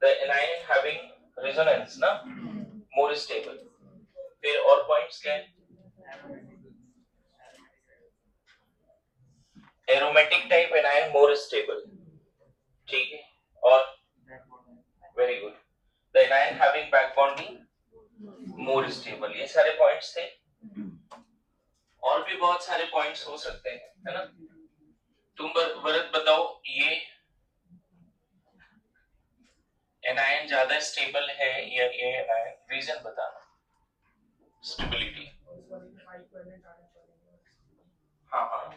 The anion having resonance ना more stable. फिर और पॉइंट्स क्या है? Aromatic type anion more stable, ठीक है, और very good, the anion having back bonding more stable, ये सारे पॉइंट्स थे। और भी बहुत सारे पॉइंट्स हो सकते हैं, है ना? तुम भरत बताओ, ये एनायन ज्यादा स्टेबल है या ये एनायन, रीजन बताना। स्टेबिलिटी, हाँ हाँ,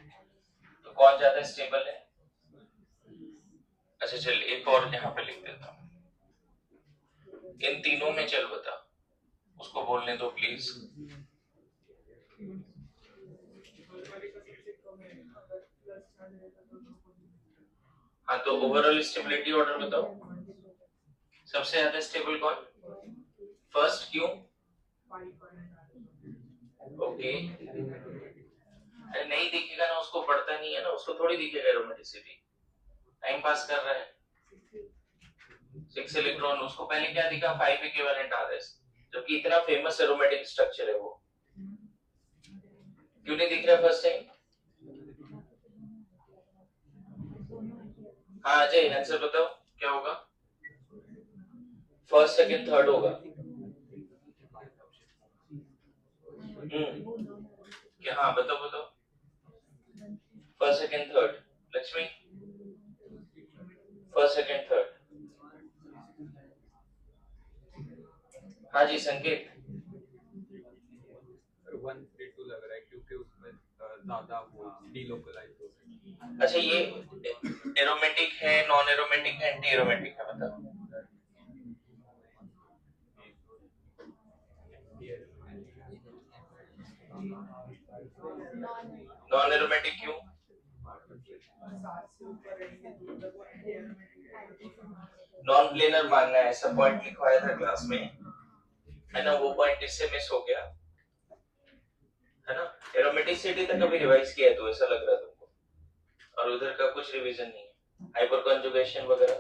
तो कौन ज्यादा स्टेबल है? अच्छा चल, एक और यहाँ पे लिख देता हूँ, इन तीनों में चल बता, उसको बोलने दो प्लीज। हाँ, तो ओवरऑल स्टेबिलिटी ऑर्डर बताओ, सबसे ज्यादा स्टेबल कौन? फर्स्ट, क्यों? ओके, अरे नहीं दिखेगा ना, उसको पढ़ता नहीं है ना, उसको थोड़ी दिखेगा एरोमेटिसिटी, टाइम पास कर रहा है। 6 इलेक्ट्रॉन, उसको पहले क्या दिखा? 5 इक्विवेलेंट आरएस, जबकि इतना फेमस एरोमेटिक स्ट्रक्चर है वो, क्यों नहीं दिख रहा फर्स्ट टाइम? हाँ अजय, आंसर बताओ क्या होगा? फर्स्ट सेकंड थर्ड होगा। क्या? हाँ बताओ बताओ, first second third. Lakshmi, first second third. हाँ जी संकेत, 1 से 2 लग रहा है क्योंकि उसमें ज्यादा वो डीलोकलाइज हो रहा है। अच्छा ये एरोमेटिक है, नॉन एरोमेटिक है, एंटी एरोमेटिक है, बताओ। नॉन एरोमेटिक क्यों? नॉन प्लेनर मानना है, ऐसा पॉइंट लिखवाया था क्लास में, है ना? वो पॉइंट इससे मिस हो गया, है ना? एरोमेटिसिटी तक कभी रिवाइज किया है तो ऐसा लग रहा है तुमको, और उधर का कुछ रिवीजन नहीं है, हाइपर कंजुगेशन वगैरह।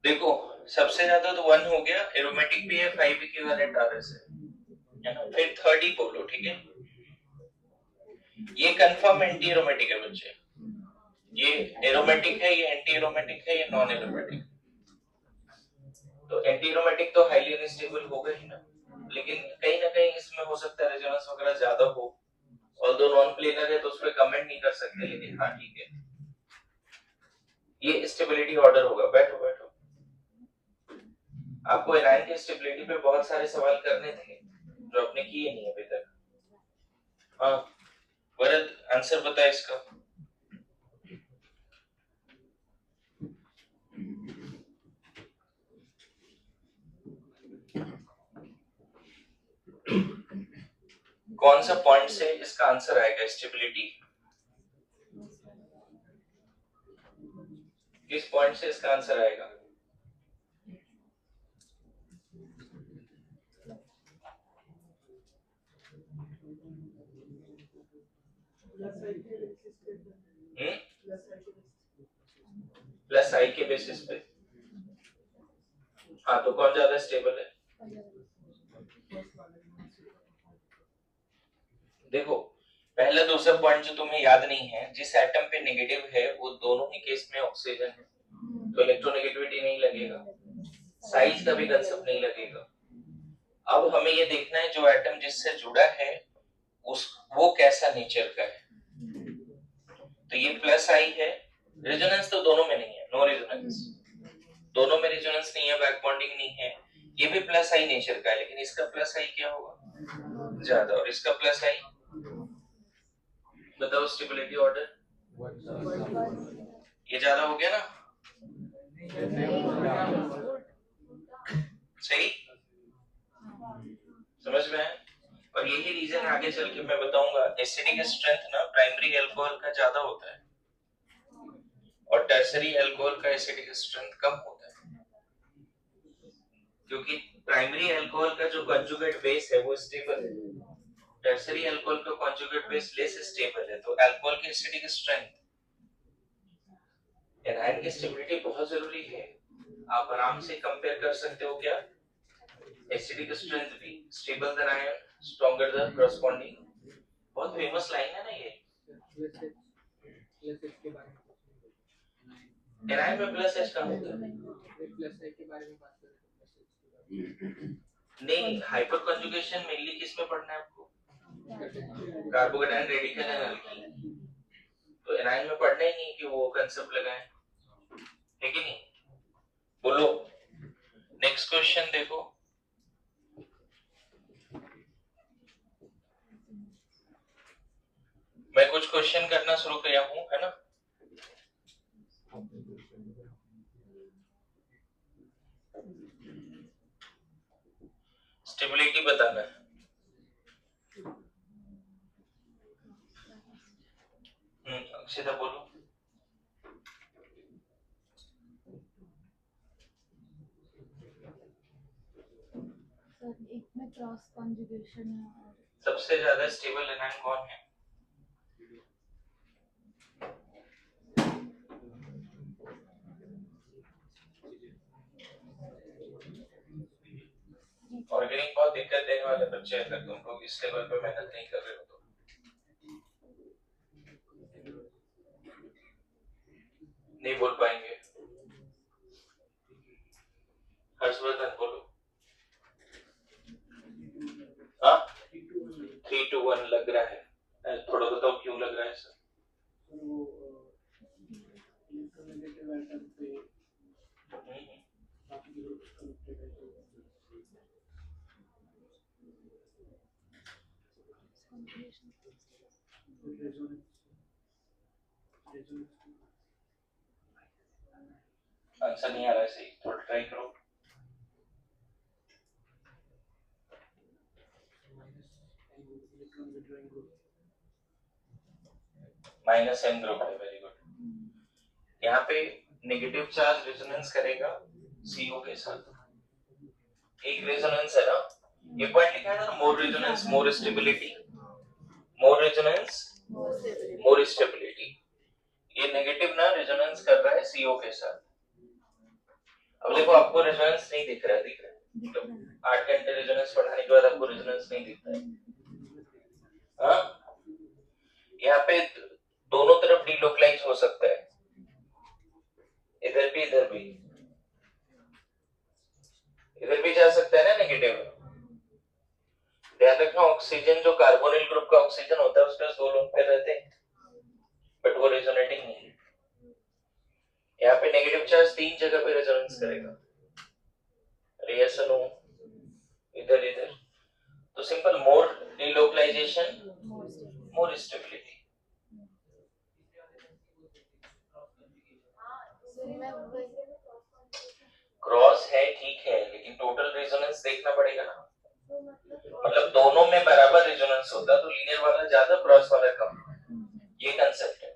देखो सबसे ज्यादा तो 1 हो गया, एरोमेटिक भी है, 5 इक्विवेलेंट आरएस है ना? फिर थर्ड ही बोलो, ठीक है? ये कंफर्म एंटी एरोमेटिक है बच्चे, ये एरोमेटिक है, ये एंटी एरोमेटिक है, ये नॉन एरोमेटिक। तो एंटी एरोमेटिक तो हाईली अनस्टेबल होगा ही ना, लेकिन कहीं ना कहीं इसमें हो सकता है रेजोनेंस वगैरह ज्यादा हो, ऑल्दो नॉन प्लेनर है तो उस पर कमेंट नहीं कर सकते, लेकिन हाँ ठीक है, ये स्टेबिलिटी ऑर्डर होगा। बैठो बैठो, आपको एनायन की स्टेबिलिटी पे बहुत सारे सवाल करने थे जो आपने किए नहीं अभी तक। हाँ वरद, आंसर बता इसका। कौन सा पॉइंट से इसका आंसर आएगा स्टेबिलिटी? किस पॉइंट से इसका आंसर आएगा? प्लस आई के बेसिस पे। हाँ तो कौन ज्यादा स्टेबल है? देखो पहला दूसरा पॉइंट जो तुम्हें याद नहीं है, जिस एटम पे नेगेटिव है वो दोनों ही केस में ऑक्सीजन है, तो इलेक्ट्रोनेगेटिविटी नहीं लगेगा, साइज का भी कंसेप्ट नहीं लगेगा। अब हमें ये देखना है जो एटम जिससे जुड़ा है उस वो कैसा नेचर का है। तो ये प्लस आई है, रेजोनेंस तो दोनों में नहीं है, नो रेजोनेंस, दोनों में रेजोनेंस नहीं है, बैक बॉन्डिंग नहीं है, ये भी प्लस आई नेचर का है, लेकिन इसका प्लस आई क्या होगा? ज्यादा, और इसका प्लस आई, बताओ स्टेबिलिटी ऑर्डर। ये ज्यादा हो गया ना? सही समझ में है? और यही रीजन है, आगे चल के मैं बताऊंगा, एसिडिक स्ट्रेंथ ना प्राइमरी अल्कोहल का ज्यादा होता है और टर्सरी अल्कोहल का एसिडिक स्ट्रेंथ कम होता है, क्योंकि प्राइमरी अल्कोहल का जो कंजुगेट बेस है वो स्टेबल है, टर्सरी अल्कोहल का कंजुगेट बेस लेस स्टेबल है, तो अल्कोहल की एसिडिक स्ट्रेंथ एनायन की स्टेबिलिटी बहुत जरूरी है। आप आराम से कंपेयर कर सकते हो क्या, एसिडिक स्ट्रेंथ भी stable then ion stronger the corresponding, बहुत फेमस लाइन है ना ये। एनायन में प्लस एच कहाँ होता है? नहीं, हाइपर कंजुगेशन मेनली किस में पढ़ना है आपको? कार्बोकेटायन रेडिकल एनालिसिस, तो एनायन में पढ़ना ही नहीं कि वो कांसेप्ट लगाएं, है कि नहीं? बोलो नेक्स्ट क्वेश्चन देखो। मैं कुछ क्वेश्चन करना शुरू किया हूं, है ना? स्टेबिलिटी बताना है। अक्षिता बोलो। सर एक में क्रॉस कॉन्जुगेशन है और सबसे ज्यादा स्टेबल एनायन कौन है? ऑर्गेनिक बहुत दिक्कत देने वाले बच्चे हैं, अगर तुम लोग इस लेवल पे मेहनत नहीं कर रहे हो तो। नहीं बोल पाएंगे। हर्षवर्धन बोलो। हाँ 3-2-1 लग रहा है, थोड़ा बताओ क्यों लग रहा है सर? आंसर नहीं आ रहा है सही, थोड़ा ट्राई करो। माइनस एम ग्रुप है, वेरी गुड। यहाँ पे नेगेटिव चार्ज रेजोनेंस करेगा CO के साथ, एक रेजोनेंस है ना, ये पॉइंट लिखा है ना, मोर रेजोनेंस मोर स्टेबिलिटी, मोर रेजोनेंस मोर स्टेबिलिटी। ये नेगेटिव ना रेजोनेंस कर रहा है CO के साथ। अब देखो आपको रेजोनेंस नहीं दिख रहा है, दिख रहा है? मतलब 8 घंटे रेजोनेंस पढ़ाने के बाद आपको रेजोनेंस नहीं दिखता है, हाँ? यहाँ पे दोनों तरफ डिलोकलाइज हो सकता है, इधर भी इधर भी, इधर भी जा सकता है ना नेगेटिव। ध्यान रखना, ऑक्सीजन जो कार्बोनिल ग्रुप का ऑक्सीजन होता है उसके पास 2 लोन पेयर रहते हैं, बट वो रेजोनेटिंग नहीं है। यहाँ पे नेगेटिव चार्ज 3 जगह पे रेजोनेंस करेगा, रिएक्शन इधर इधर, तो सिंपल मोर डिलोकलाइजेशन मोर स्टेबिलिटी। क्रॉस है ठीक है, लेकिन टोटल रेजोनेंस देखना पड़ेगा ना, मतलब दोनों में बराबर रेजोनेंस होता तो लीनियर वाला ज्यादा क्रॉस वाला कम, ये कंसेप्ट है।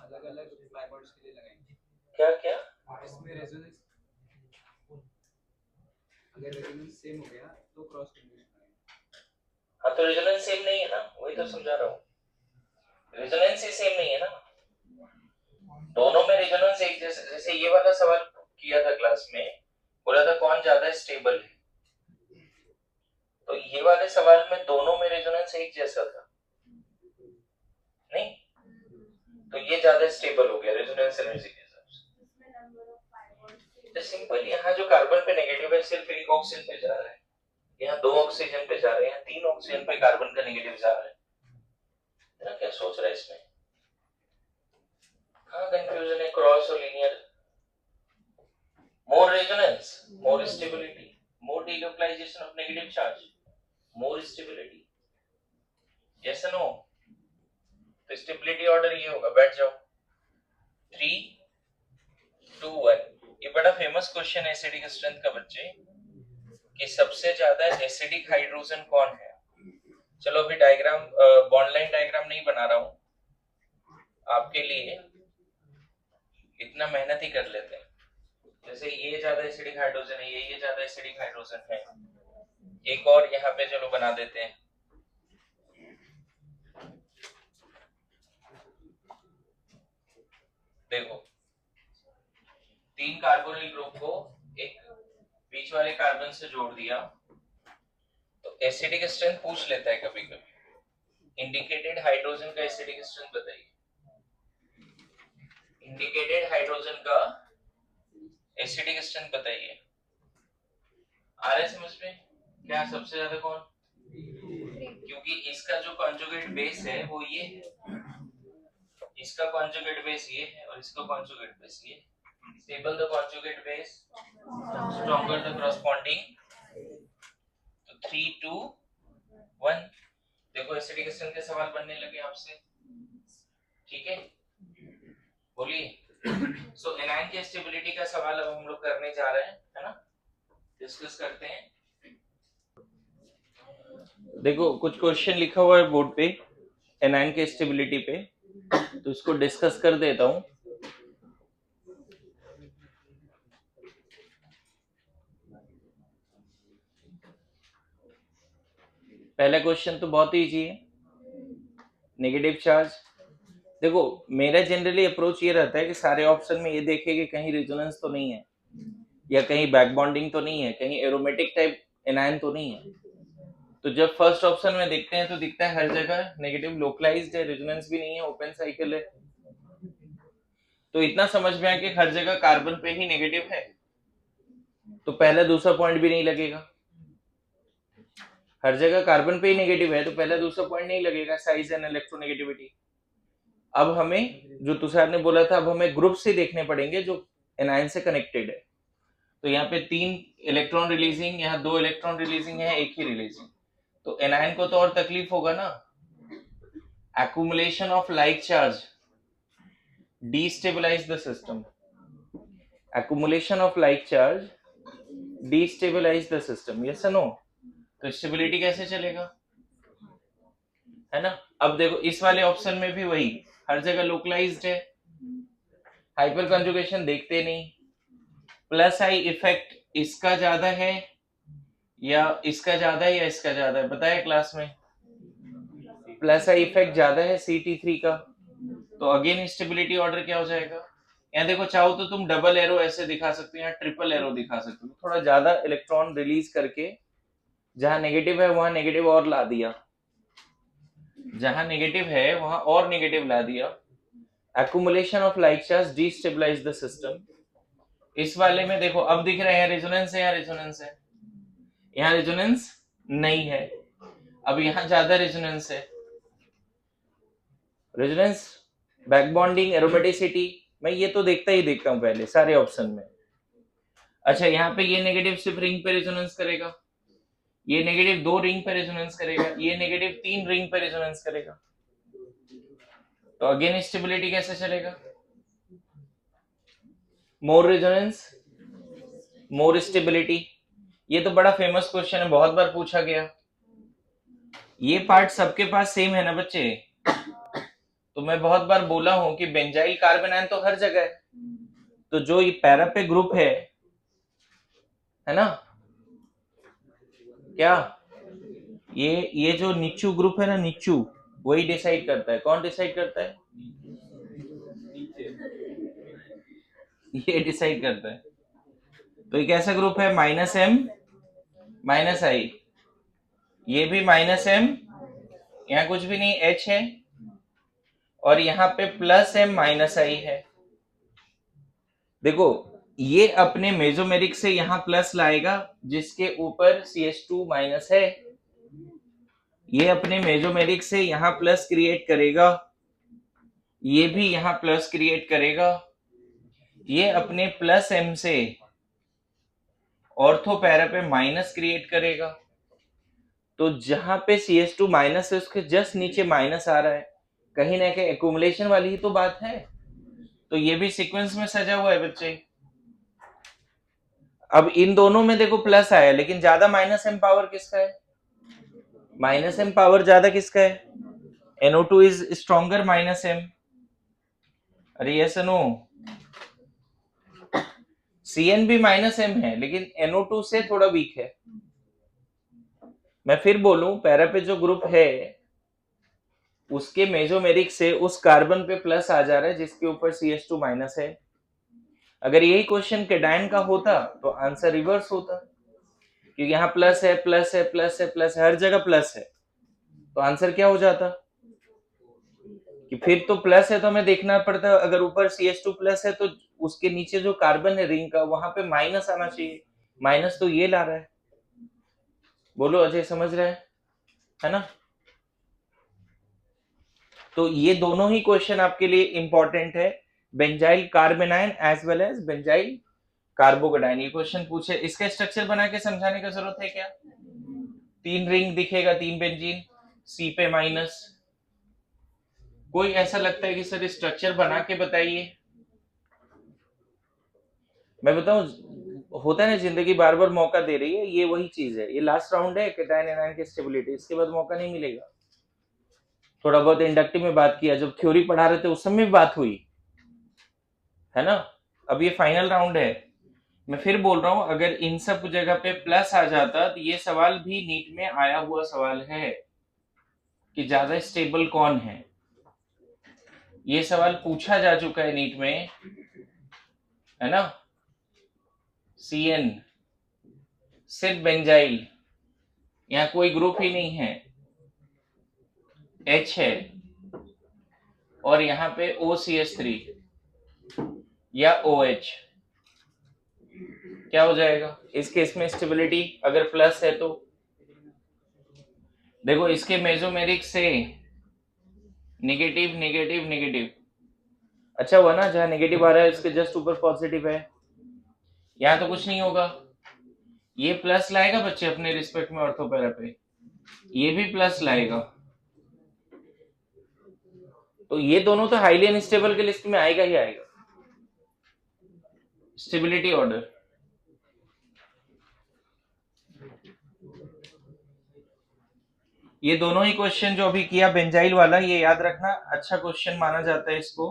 अलग-अलग फ्लाईबॉर्ड्स के लिए लगाएंगे। क्या क्या? इसमें रेजोनेंस, अगर रेजोनेंस सेम हो गया तो क्रॉस कॉन्जुगेशन। हाँ तो रेजोनेंस सेम नहीं है ना, वही तो समझा रहा हूँ, रेजोनेंस ही सेम नहीं है ना, दोनों में रेजोनेंस एक जैसे। जैसे ये वाला सवाल किया था क्लास में, बोला था कौन ज्यादा स्टेबल है, तो ये वाले सवाल में दोनों में रेजोनेंस एक जैसा था नहीं, तो ये ज्यादा स्टेबल हो गया रेजोनेंस एनर्जी के हिसाब से। तो सिंपल, यहाँ जो कार्बन पे नेगेटिव है सिर्फ एक ऑक्सीजन पे जा रहा है, यहाँ 2 ऑक्सीजन पे जा रहे हैं, 3 ऑक्सीजन पे कार्बन का नेगेटिव जा रहा है, तेरा क्या सोच रहा है इसमें? हाँ कंफ्यूजन है, क्रॉस और linear. More resonance more stability, more delocalisation of negative charge more stability, yes no? तो स्टेबिलिटी ऑर्डर ये होगा, बैठ जाओ। 3-2-1। ये बड़ा फेमस क्वेश्चन है एसिडिक स्ट्रेंथ का बच्चे, कि सबसे ज्यादा एसिडिक हाइड्रोजन कौन है। चलो अभी डायग्राम, बॉन्ड लाइन डायग्राम नहीं बना रहा हूं आपके लिए, इतना मेहनत ही कर लेते हैं। जैसे ये ज्यादा एसिडिक हाइड्रोजन है, ये ज्यादा एसिडिक हाइड्रोजन है, एक और यहाँ पे चलो बना देते हैं। देखो 3 कार्बोनिल ग्रुप को एक बीच वाले कार्बन से जोड़ दिया तो एसिडिक स्ट्रेंथ पूछ लेता है कभी कभी। इंडिकेटेड हाइड्रोजन का एसिडिक स्ट्रेंथ बताइए। इंडिकेटेड हाइड्रोजन का एसिडिक स्ट्रेंथ बताइए। आ रहा है समझ में? क्या सबसे ज्यादा कौन? क्योंकि इसका जो कॉन्जुगेट बेस है वो ये है, इसका कॉन्जुगेट बेस ये है और इसका कॉन्जुगेट बेस ये। Stable the conjugate base, stronger the corresponding. तो 3 2 1। देखो एसिडिक स्ट्रेंथ के सवाल बनने लगे आपसे, ठीक है? बोलिए। सो एनायन की स्टेबिलिटी का सवाल अब हम लोग करने जा रहे हैं, है ना? डिस्कस करते हैं। देखो कुछ क्वेश्चन लिखा हुआ है बोर्ड पे एनायन के स्टेबिलिटी पे, तो इसको डिस्कस कर देता हूं। पहला क्वेश्चन तो बहुत इजी है, नेगेटिव चार्ज। देखो मेरा जनरली अप्रोच ये रहता है कि सारे ऑप्शन में ये देखे कि कहीं रेजोनेंस तो नहीं है, या कहीं बैक बॉन्डिंग तो नहीं है, कहीं एरोमेटिक टाइप एनायन तो नहीं है। तो जब फर्स्ट ऑप्शन में देखते हैं तो दिखता है हर जगह नेगेटिव लोकलाइज्ड है, रेजोनेंस भी नहीं है, ओपन साइकिल है। तो इतना समझ में आया कि हर जगह कार्बन पे ही नेगेटिव है, तो पहला दूसरा पॉइंट भी नहीं लगेगा। हर जगह कार्बन पे ही नेगेटिव है तो पहला दूसरा पॉइंट नहीं लगेगा, साइज एंड इलेक्ट्रोनेगेटिविटी। अब हमें जो तुषार ने बोला था, अब हमें ग्रुप से देखने पड़ेंगे जो एनायन से कनेक्टेड है। तो यहाँ पे 3 इलेक्ट्रॉन रिलीजिंग, यहाँ 2 इलेक्ट्रॉन रिलीजिंग है, एक ही रिलीजिंग। तो एनायन को तो और तकलीफ होगा ना। accumulation of like charge destabilize the system। accumulation of like charge destabilize the system, yes or no? तो स्टेबिलिटी कैसे चलेगा, है ना? अब देखो इस वाले ऑप्शन में भी वही, हर जगह लोकलाइज्ड है, हाइपर कंजुगेशन देखते नहीं। प्लस आई इफेक्ट इसका ज्यादा है या इसका ज्यादा है या इसका ज्यादा है, बताया क्लास में? प्लस आई इफेक्ट ज्यादा है CT3 का, तो अगेन स्टेबिलिटी ऑर्डर क्या हो जाएगा? यहाँ देखो चाहो तो तुम डबल एरो ऐसे दिखा सकते हो या ट्रिपल एरो दिखा सकते हो, थोड़ा ज्यादा इलेक्ट्रॉन रिलीज करके जहां नेगेटिव है वहां नेगेटिव और ला दिया, जहां नेगेटिव है वहां और नेगेटिव ला दिया। accumulation of like charge destabilize the system। इस वाले में देखो अब दिख रहे हैं रेजोनेंस है या रेजोनेंस है? यहाँ रेजोनेंस नहीं है, अब यहाँ ज्यादा रेजोनेंस है। रेजोनेंस, बैक बॉन्डिंग, एरोमेटिसिटी, मैं ये तो देखता ही देखता हूं पहले सारे ऑप्शन में। अच्छा यहाँ पे ये नेगेटिव सिर्फ रिंग पे रेजोनेंस करेगा, ये नेगेटिव 2 रिंग पे रेजोनेंस करेगा, ये नेगेटिव 3 रिंग पे रेजोनेंस करेगा, तो अगेन स्टेबिलिटी कैसे चलेगा? मोर रेजोनेंस मोर स्टेबिलिटी। ये तो बड़ा फेमस क्वेश्चन है, बहुत बार पूछा गया। ये पार्ट सबके पास सेम है ना बच्चे? तो मैं बहुत बार बोला हूं कि बेंजाइल कार्बन आयन तो हर जगह है, तो जो ये पैरा पे ग्रुप है ना, क्या ये जो नीचू ग्रुप है ना, नीचू, वही डिसाइड करता है। कौन डिसाइड करता है? ये डिसाइड करता है। तो ये कैसा ग्रुप है? -M -I, ये भी -M, यहाँ कुछ भी नहीं, H है, और यहाँ पे +M -I है। देखो ये अपने मेसोमेरिक से यहाँ प्लस लाएगा जिसके ऊपर CH2 माइनस है, ये अपने मेसोमेरिक से यहाँ प्लस क्रिएट करेगा, ये भी यहाँ प्लस क्रिएट करेगा, ये अपने +M से ऑर्थो पैरा पे माइनस क्रिएट करेगा। तो जहां पे CH2 माइनस है उसके जस्ट नीचे माइनस आ रहा है, कहीं ना कहीं एक्यूमुलेशन वाली ही तो बात है। तो ये भी सीक्वेंस में सजा हुआ है बच्चे। अब इन दोनों में देखो प्लस आया, लेकिन ज्यादा -M पावर किसका है? -M पावर ज्यादा किसका है? NO2 is stronger -M। अरे यस नो, CN भी -M है लेकिन NO2 से थोड़ा वीक है। मैं फिर बोलूं, पैरा पे जो ग्रुप है उसके मेसोमेरिक से उस कार्बन पे प्लस आ जा रहा है जिसके ऊपर CH2 माइनस है। अगर यही क्वेश्चन कैटायन का होता तो आंसर रिवर्स होता, क्योंकि यहाँ प्लस है प्लस है प्लस है प्लस है, हर जगह प्लस है, तो आंसर क्या हो जाता कि फिर तो प्लस है तो हमें देखना पड़ता, अगर ऊपर CH2 प्लस है तो उसके नीचे जो कार्बन है रिंग का वहां पे माइनस आना चाहिए, माइनस तो ये ला रहा है। बोलो अजय, समझ रहे हैं, है ना? तो ये दोनों ही क्वेश्चन आपके लिए इंपॉर्टेंट है, benzyl carbanion as well as benzyl carbocation. ये क्वेश्चन पूछे, इसका स्ट्रक्चर बना के समझाने की जरूरत है क्या? 3 रिंग दिखेगा, 3 बेंजीन, C पे माइनस। कोई ऐसा लगता है कि सर स्ट्रक्चर बना के बताइए? मैं बताऊं, होता है ना, जिंदगी बार बार मौका दे रही है, ये वही चीज है। ये लास्ट राउंड है कैटायन एनायन की स्टेबिलिटी, इसके बाद मौका नहीं मिलेगा। थोड़ा बहुत इंडक्टिव में बात किया, जब थ्योरी पढ़ा रहे थे उस समय भी बात हुई है ना। अब ये फाइनल राउंड है। मैं फिर बोल रहा हूं, अगर इन सब जगह पे प्लस आ जाता तो ये सवाल भी नीट में आया हुआ सवाल है कि ज्यादा स्टेबल कौन है। ये सवाल पूछा जा चुका है नीट में, है ना। CN सिर्फ बेंजाइल, यहाँ कोई ग्रुप ही नहीं है, H है, और यहाँ पे OCH3 या OH। क्या हो जाएगा इस केस में स्टेबिलिटी अगर प्लस है तो? देखो इसके मेसोमेरिक से नेगेटिव नेगेटिव नेगेटिव, अच्छा हुआ ना, जहां नेगेटिव आ रहा है इसके जस्ट ऊपर पॉजिटिव है, यहां तो कुछ नहीं होगा। ये प्लस लाएगा बच्चे अपने रिस्पेक्ट में ऑर्थोपैरा पे, ये भी प्लस लाएगा, तो ये दोनों तो हाईली अनस्टेबल के लिस्ट में आएगा ही आएगा। स्टेबिलिटी ऑर्डर, ये दोनों ही क्वेश्चन जो अभी किया बेंजाइल वाला, ये याद रखना, अच्छा क्वेश्चन माना जाता है इसको।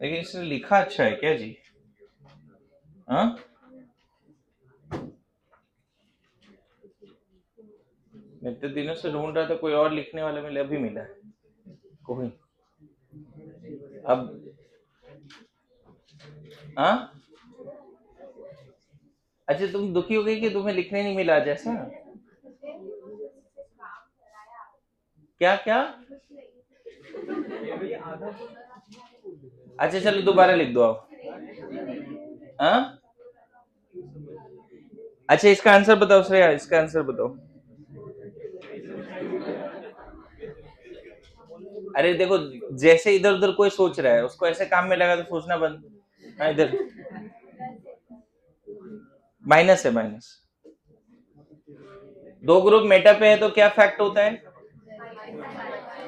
लेकिन इसने लिखा अच्छा है क्या जी? हाँ, मैं इतने दिनों से ढूंढ रहा था, कोई और लिखने वाला मिले, अभी मिला है कोई। अब हाँ, अच्छा तुम दुखी हो गई कि तुम्हें लिखने नहीं मिला जैसा? क्या क्या? अच्छा चलो दोबारा लिख दो आप। हाँ, अच्छा इसका आंसर बताओ श्रेया, इसका आंसर बताओ। अरे देखो, जैसे इधर उधर कोई सोच रहा है उसको ऐसे काम में लगा तो सोचना बंद। हाँ, इधर माइनस है, माइनस। दो ग्रुप मेटा पे है तो क्या फैक्ट होता है?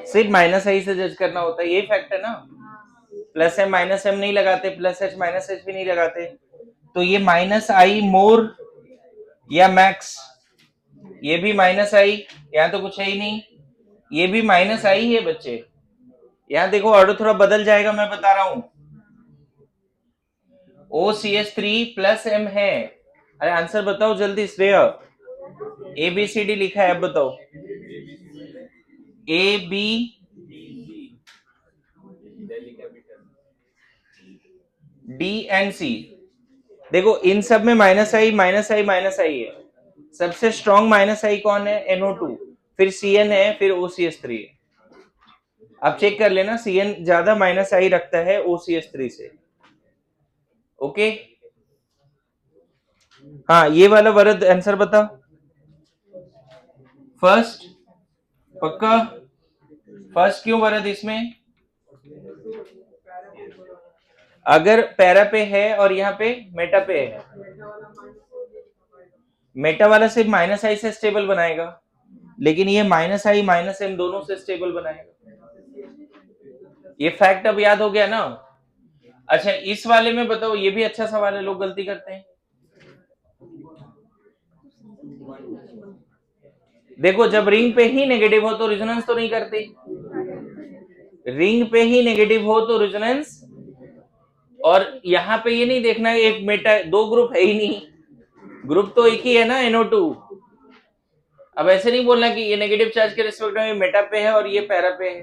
सिर्फ माइनस आई से जज करना होता है, यही फैक्ट है ना। प्लस एम माइनस एम नहीं लगाते, प्लस एच माइनस एच भी नहीं लगाते, तो ये माइनस आई मोर या मैक्स, ये भी माइनस आई, यहाँ तो कुछ है ही नहीं, ये भी माइनस आई है बच्चे। यहाँ देखो ऑर्डर थोड़ा बदल जाएगा, मैं बता रहा हूं। OCH3 प्लस एम है। अरे आंसर बताओ जल्दी श्रेया, ABCD लिखा है, अब बताओ। AB DNC, देखो इन सब में minus I minus I minus आई है, सबसे स्ट्रॉन्ग माइनस आई कौन है? NO2, फिर CN है, फिर OCH3 है। आप चेक कर लेना, CN ज्यादा माइनस आई रखता है OCH3 से। ओके, हाँ ये वाला वरद आंसर बता। फर्स्ट पक्का? फर्स्ट क्यों वरद? इसमें अगर पैरा पे है और यहाँ पे मेटा पे है, मेटा वाला सिर्फ माइनस आई से स्टेबल बनाएगा, लेकिन ये माइनस आई माइनस एम दोनों से स्टेबल बनाएगा। ये फैक्ट अब याद हो गया ना। अच्छा इस वाले में बताओ, ये भी अच्छा सवाल है, लोग गलती करते हैं। देखो जब रिंग पे ही नेगेटिव हो तो रेजोनेंस तो नहीं करती, रिंग पे ही नेगेटिव हो तो रेजोनेंस, और यहां पे ये नहीं देखना एक मेटा, दो ग्रुप है ही नहीं, ग्रुप तो एक ही है ना NO2, अब ऐसे नहीं बोलना कि ये नेगेटिव चार्ज के रिस्पेक्ट में मेटा पे है और ये पैरा पे है,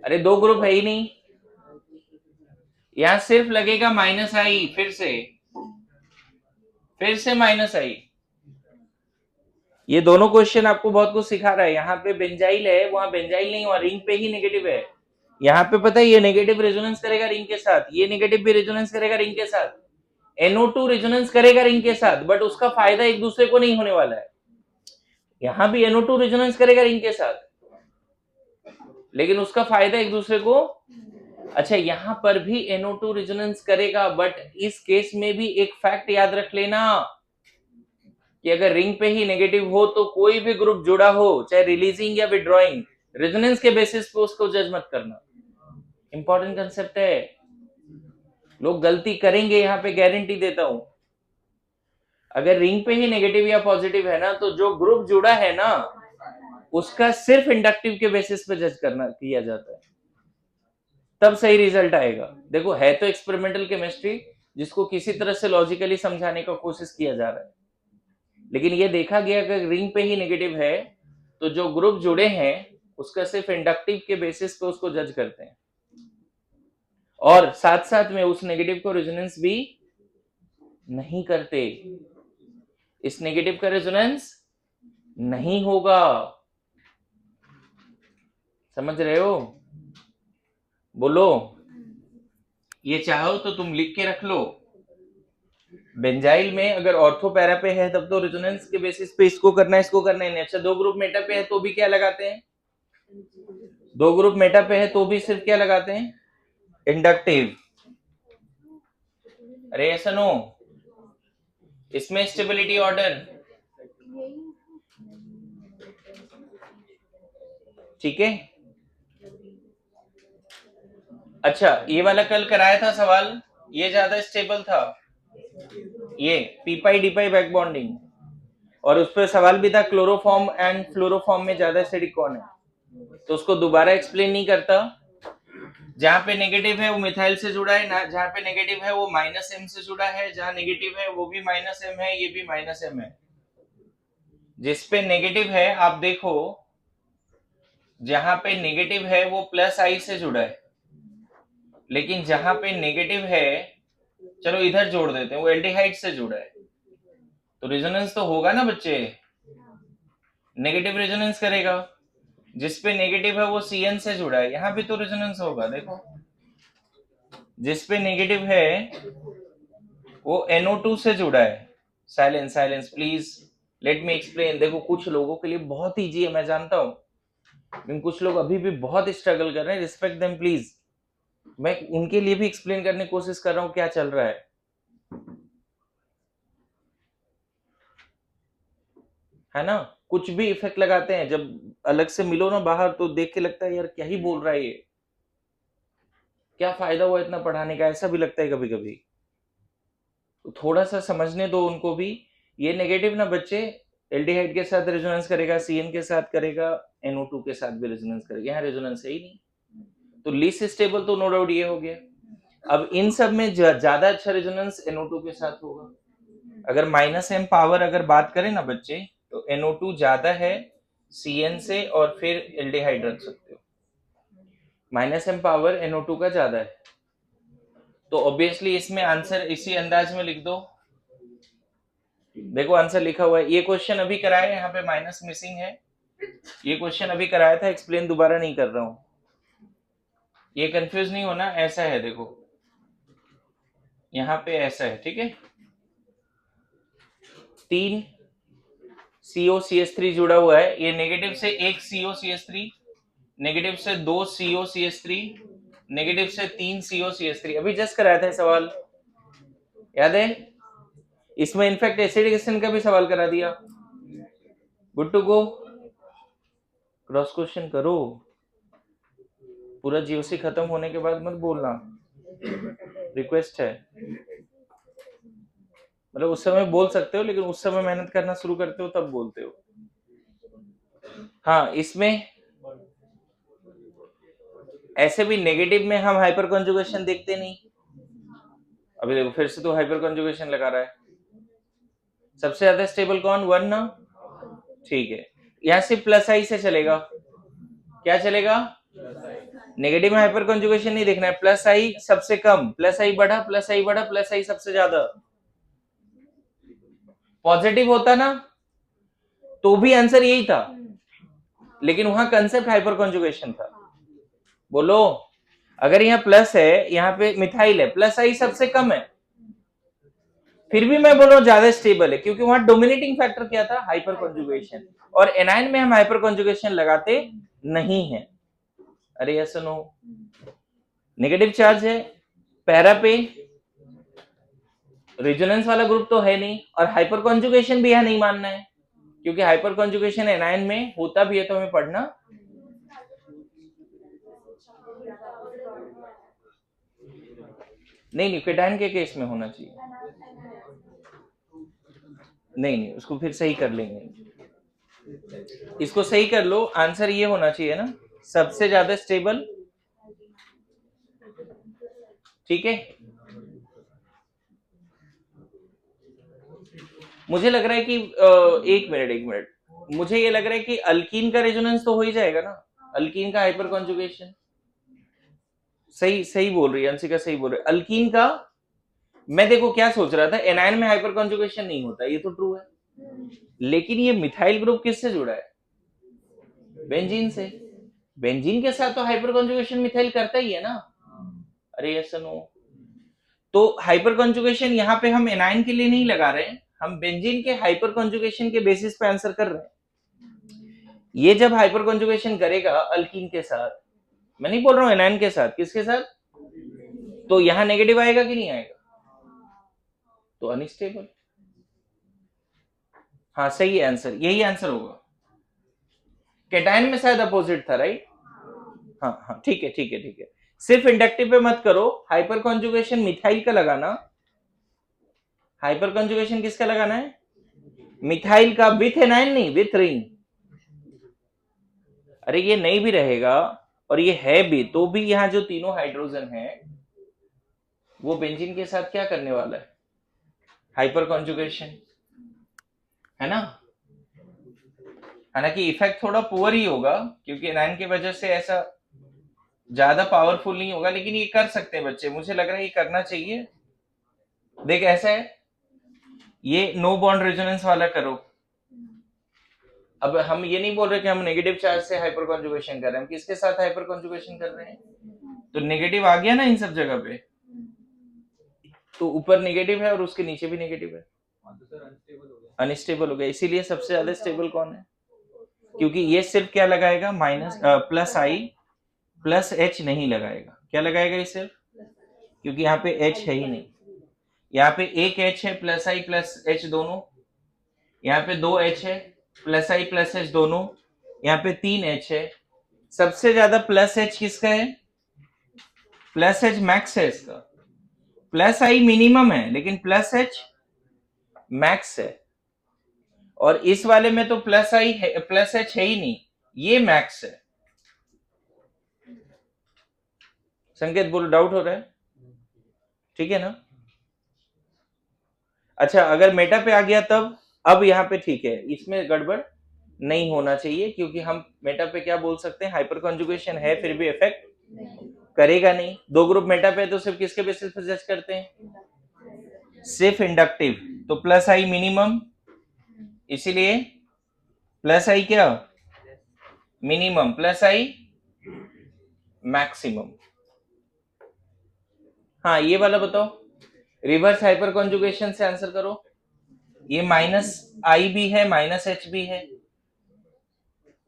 अरे दो ग्रुप है ही नहीं, यहां सिर्फ लगेगा माइनस आई, फिर से माइनस आई। ये दोनों क्वेश्चन आपको बहुत कुछ सिखा रहा है। यहाँ पे बेंजाइल है, वहां बेंजाइल नहीं, वहां रिंग पे ही नेगेटिव है। यहाँ पे पता है ये नेगेटिव रेजोनेंस करेगा रिंग के साथ, ये नेगेटिव भी रेजोनेंस करेगा रिंग के साथ, NO2 रेजोनेंस करेगा रिंग के साथ, बट उसका फायदा एक दूसरे को नहीं होने वाला है। यहां भी NO2 रेजोनेंस करेगा रिंग के साथ, लेकिन उसका फायदा एक दूसरे को, अच्छा यहां पर भी NO2 रेजोनेंस करेगा, बट इस केस में भी एक फैक्ट याद रख लेना कि अगर रिंग पे ही नेगेटिव हो तो कोई भी ग्रुप जुड़ा हो, चाहे रिलीजिंग या विड्रॉइंग, रेजोनेंस के बेसिस पे उसको जज मत करना। इंपॉर्टेंट कंसेप्ट है, लोग गलती करेंगे यहां पे, गारंटी देता हूं। अगर रिंग पे ही नेगेटिव या पॉजिटिव है ना, तो जो ग्रुप जुड़ा है ना उसका सिर्फ इंडक्टिव के बेसिस पे जज करना किया जाता है, तब सही रिजल्ट आएगा। देखो है तो एक्सपेरिमेंटल केमिस्ट्री जिसको किसी तरह से लॉजिकली समझाने का कोशिश किया जा रहा है, लेकिन ये देखा गया कि रिंग पे ही नेगेटिव है तो जो ग्रुप जुड़े हैं उसका सिर्फ इंडक्टिव के बेसिस पे उसको जज करते हैं, और साथ साथ में उस नेगेटिव को रेजोनेंस भी नहीं करते। इस नेगेटिव का रेजोनेंस नहीं होगा, समझ रहे हो? बोलो। ये चाहो तो तुम लिख के रख लो, बेंजाइल में अगर ऑर्थो पैरा पे है तब तो रेजोनेंस के बेसिस पे इसको करना है, इसको करना है नहीं। अच्छा दो ग्रुप मेटा पे है तो भी क्या लगाते हैं, दो ग्रुप मेटा पे है तो भी सिर्फ क्या लगाते हैं, इंडक्टिव। अरे ऐसा नो, इसमें स्टेबिलिटी ऑर्डर, ठीक है। अच्छा ये वाला कल कराया था सवाल, ये ज्यादा स्टेबल था, ये पी पाई डी पाई बैक बॉन्डिंग, और उस पर सवाल भी था क्लोरोफॉर्म एंड फ्लोरोफॉर्म में ज्यादा एसिडिक कौन है, तो उसको दोबारा एक्सप्लेन नहीं करता। जहां पे नेगेटिव है वो मिथाइल से जुड़ा है ना, जहां पे नेगेटिव है वो माइनस एम से जुड़ा है, जहां नेगेटिव है वो भी माइनस एम है, ये भी माइनस एम है। जिस पे नेगेटिव है आप देखो, जहां पे नेगेटिव है वो प्लस आई से जुड़ा है, लेकिन जहां पे नेगेटिव है, चलो इधर जोड़ देते हैं, वो एल्डिहाइड से जुड़ा है, तो रेजोनेंस तो होगा ना बच्चे, नेगेटिव रेजोनेंस करेगा। जिस पे नेगेटिव है वो CN से जुड़ा है, यहां भी तो रेजोनेंस होगा। देखो जिस पे नेगेटिव है वो NO2 से जुड़ा है। Silence silence please, let me explain. देखो कुछ लोगों के लिए बहुत इजी है, मैं जानता हूं, लेकिन कुछ लोग अभी भी बहुत स्ट्रगल कर रहे हैं, रिस्पेक्ट देम प्लीज। मैं उनके लिए भी एक्सप्लेन करने की कोशिश कर रहा हूं क्या चल रहा है ना। कुछ भी इफेक्ट लगाते हैं, जब अलग से मिलो ना बाहर तो देख के लगता है यार क्या ही बोल रहा है ये, क्या फायदा हुआ इतना पढ़ाने का, ऐसा भी लगता है कभी कभी। तो थोड़ा सा समझने दो उनको भी। ये नेगेटिव ना बच्चे एल्डिहाइड के साथ रेजोनेंस करेगा, CN के साथ करेगा, NO2 के साथ भी रेजोनेंस करेगा, यहाँ रेजोनेंस है ही नहीं, तो लीस्ट स्टेबल तो नो डाउट ये हो गया। अब इन सब में ज्यादा अच्छा रेजोनेंस NO2 के साथ होगा। अगर माइनस एम पावर अगर बात करें ना बच्चे, तो NO2 ज्यादा है CN से, और फिर एल्डिहाइड रख सकते हो। माइनस एम पावर NO2 का ज्यादा है, तो ऑब्वियसली इसमें आंसर इसी अंदाज में लिख दो। देखो आंसर लिखा हुआ है, ये क्वेश्चन अभी कराया, यहाँ पे माइनस मिसिंग है, ये क्वेश्चन अभी कराया था, एक्सप्लेन दोबारा नहीं कर रहा हूं, ये कंफ्यूज नहीं होना। ऐसा है देखो, यहाँ पे ऐसा है, ठीक है, 3 COCH3 जुड़ा हुआ है, ये नेगेटिव से 1 COCH3, नेगेटिव से 2 COCH3, नेगेटिव से 3 COCH3, अभी जस्ट कराया था सवाल, याद है? इसमें इनफैक्ट एसिडिकेशन का भी सवाल करा दिया। Good to go, cross question करो, पूरा GOC खत्म होने के बाद मत बोलना, रिक्वेस्ट है। मतलब उस समय बोल सकते हो, लेकिन उस समय मेहनत करना शुरू करते हो तब बोलते हो। हाँ इसमें ऐसे भी नेगेटिव में हम हाइपर कॉन्जुगेशन देखते नहीं। अभी देखो फिर से तो हाइपर कॉन्जुगेशन लगा रहा है। सबसे ज्यादा स्टेबल कौन, 1 ना, ठीक है, यहाँ से प्लस आई से चलेगा, क्या चलेगा, नेगेटिव में हाइपर कंजुगेशन नहीं देखना है, प्लस आई सबसे कम, प्लस आई बढ़ा, प्लस आई बढ़ा, प्लस आई सबसे ज्यादा। पॉजिटिव होता ना तो भी आंसर यही था, लेकिन वहां कंसेप्ट हाइपर कंजुगेशन था। बोलो, अगर यहाँ प्लस है, यहाँ पे मिथाइल है, प्लस आई सबसे कम है, फिर भी मैं बोल रहा हूँ ज्यादा स्टेबल है, क्योंकि वहां डोमिनेटिंग फैक्टर क्या था, हाइपर कंजुगेशन, और एनायन में हम हाइपर कंजुगेशन लगाते नहीं है। अरे यस नो, नेगेटिव चार्ज है, पैरा पे रेजोनेंस वाला ग्रुप तो है नहीं, और हाइपर कंजुगेशन भी यहां नहीं मानना है, क्योंकि हाइपर कंजुगेशन एनायन में होता भी है तो हमें पढ़ना नहीं, केटायन के केस में होना चाहिए। नहीं, उसको फिर सही कर लेंगे, इसको सही कर लो, आंसर ये होना चाहिए ना, सबसे ज्यादा स्टेबल। ठीक है, मुझे लग रहा है कि एक मिनट, मुझे ये लग रहा है कि अल्कीन का रेजोनेंस तो हो ही जाएगा ना, अल्कीन का हाइपर कॉन्जुगेशन। सही बोल रही है अंशिका, सही बोल रही है। अल्कीन का मैं देखो क्या सोच रहा था, एनायन में हाइपर कॉन्जुगेशन नहीं होता, ये तो ट्रू है, लेकिन ये मिथाइल ग्रुप किससे जुड़ा है, बेंजीन से, बेंजीन के साथ तो हाइपर कॉन्जुगेशन मिथाइल करता ही है ना। अरे यस नो, तो हाइपर कॉन्जुगेशन यहाँ पे हम एनायन के लिए नहीं लगा रहे हैं, हम बेंजीन के हाइपर कॉन्जुगेशन के बेसिस पे आंसर कर रहे हैं। ये जब हाइपर कॉन्जुगेशन करेगा अल्कीन के साथ, मैं नहीं बोल रहा हूं एनायन के साथ, किसके साथ, तो यहां नेगेटिव आएगा कि नहीं आएगा, तो अनस्टेबल। हाँ सही है आंसर, यही आंसर होगा। कैटायन में शायद अपोजिट था, राइट। हाँ ठीक है, सिर्फ इंडक्टिव पे मत करो, हाइपर कॉन्जुगेशन मिथाइल का लगाना। हाइपर कॉन्जुगेशन किसका लगाना है, मिथाइल का, विथ एनायन नहीं, विथ रिंग। अरे ये नहीं भी रहेगा और ये है भी, तो भी यहाँ जो तीनों हाइड्रोजन है वो बेंजीन के साथ क्या करने वाला है, हाइपर कॉन्जुगेशन, है ना। हालांकि इफेक्ट थोड़ा पुअर ही होगा, क्योंकि एनायन की वजह से ऐसा ज्यादा पावरफुल नहीं होगा, लेकिन ये कर सकते हैं बच्चे, मुझे लग रहा है ये करना चाहिए। देख ऐसा है, ये नो बॉन्ड रेजोनेंस वाला करो। अब हम ये नहीं बोल रहे कि हम नेगेटिव चार्ज से हाइपर कॉन्जुगेशन कर रहे हैं, हम किसके साथ हाइपर कॉन्जुगेशन कर रहे हैं, तो नेगेटिव आ गया ना इन सब जगह पे, तो ऊपर नेगेटिव है और उसके नीचे भी नेगेटिव है, अनस्टेबल हो गया। इसीलिए सबसे ज्यादा स्टेबल कौन है, क्योंकि ये सिर्फ क्या लगाएगा, माइनस प्लस आई प्लस एच नहीं लगाएगा, क्या लगाएगा ये सिर्फ, क्योंकि यहाँ पे एच है ही नहीं, यहाँ पे एक एच है, प्लस आई प्लस एच दोनों, यहाँ पे दो एच है, प्लस आई प्लस एच दोनों, यहाँ पे तीन एच है। सबसे ज्यादा प्लस एच किसका है, प्लस एच मैक्स है इसका, प्लस आई मिनिमम है लेकिन प्लस एच मैक्स है, और इस वाले में तो प्लस आई है, प्लस एच है ही नहीं, ये मैक्स है। संकेत बोलो, डाउट हो रहा है, ठीक है ना। अच्छा, अगर मेटा पे आ गया तब, अब यहाँ पे ठीक है, इसमें गड़बड़ नहीं होना चाहिए, क्योंकि हम मेटा पे क्या बोल सकते हैं, हाइपर कॉन्जुगेशन है फिर भी इफेक्ट करेगा नहीं। दो ग्रुप मेटा पे तो सिर्फ किसके बेसिस पे जज करते हैं, सिर्फ इंडक्टिव, तो प्लस आई मिनिमम, इसीलिए प्लस आई क्या मिनिमम, प्लस आई मैक्सिमम। हाँ ये वाला बताओ, रिवर्स हाइपर कॉन्जुगेशन से आंसर करो। ये माइनस आई भी है, माइनस एच भी है,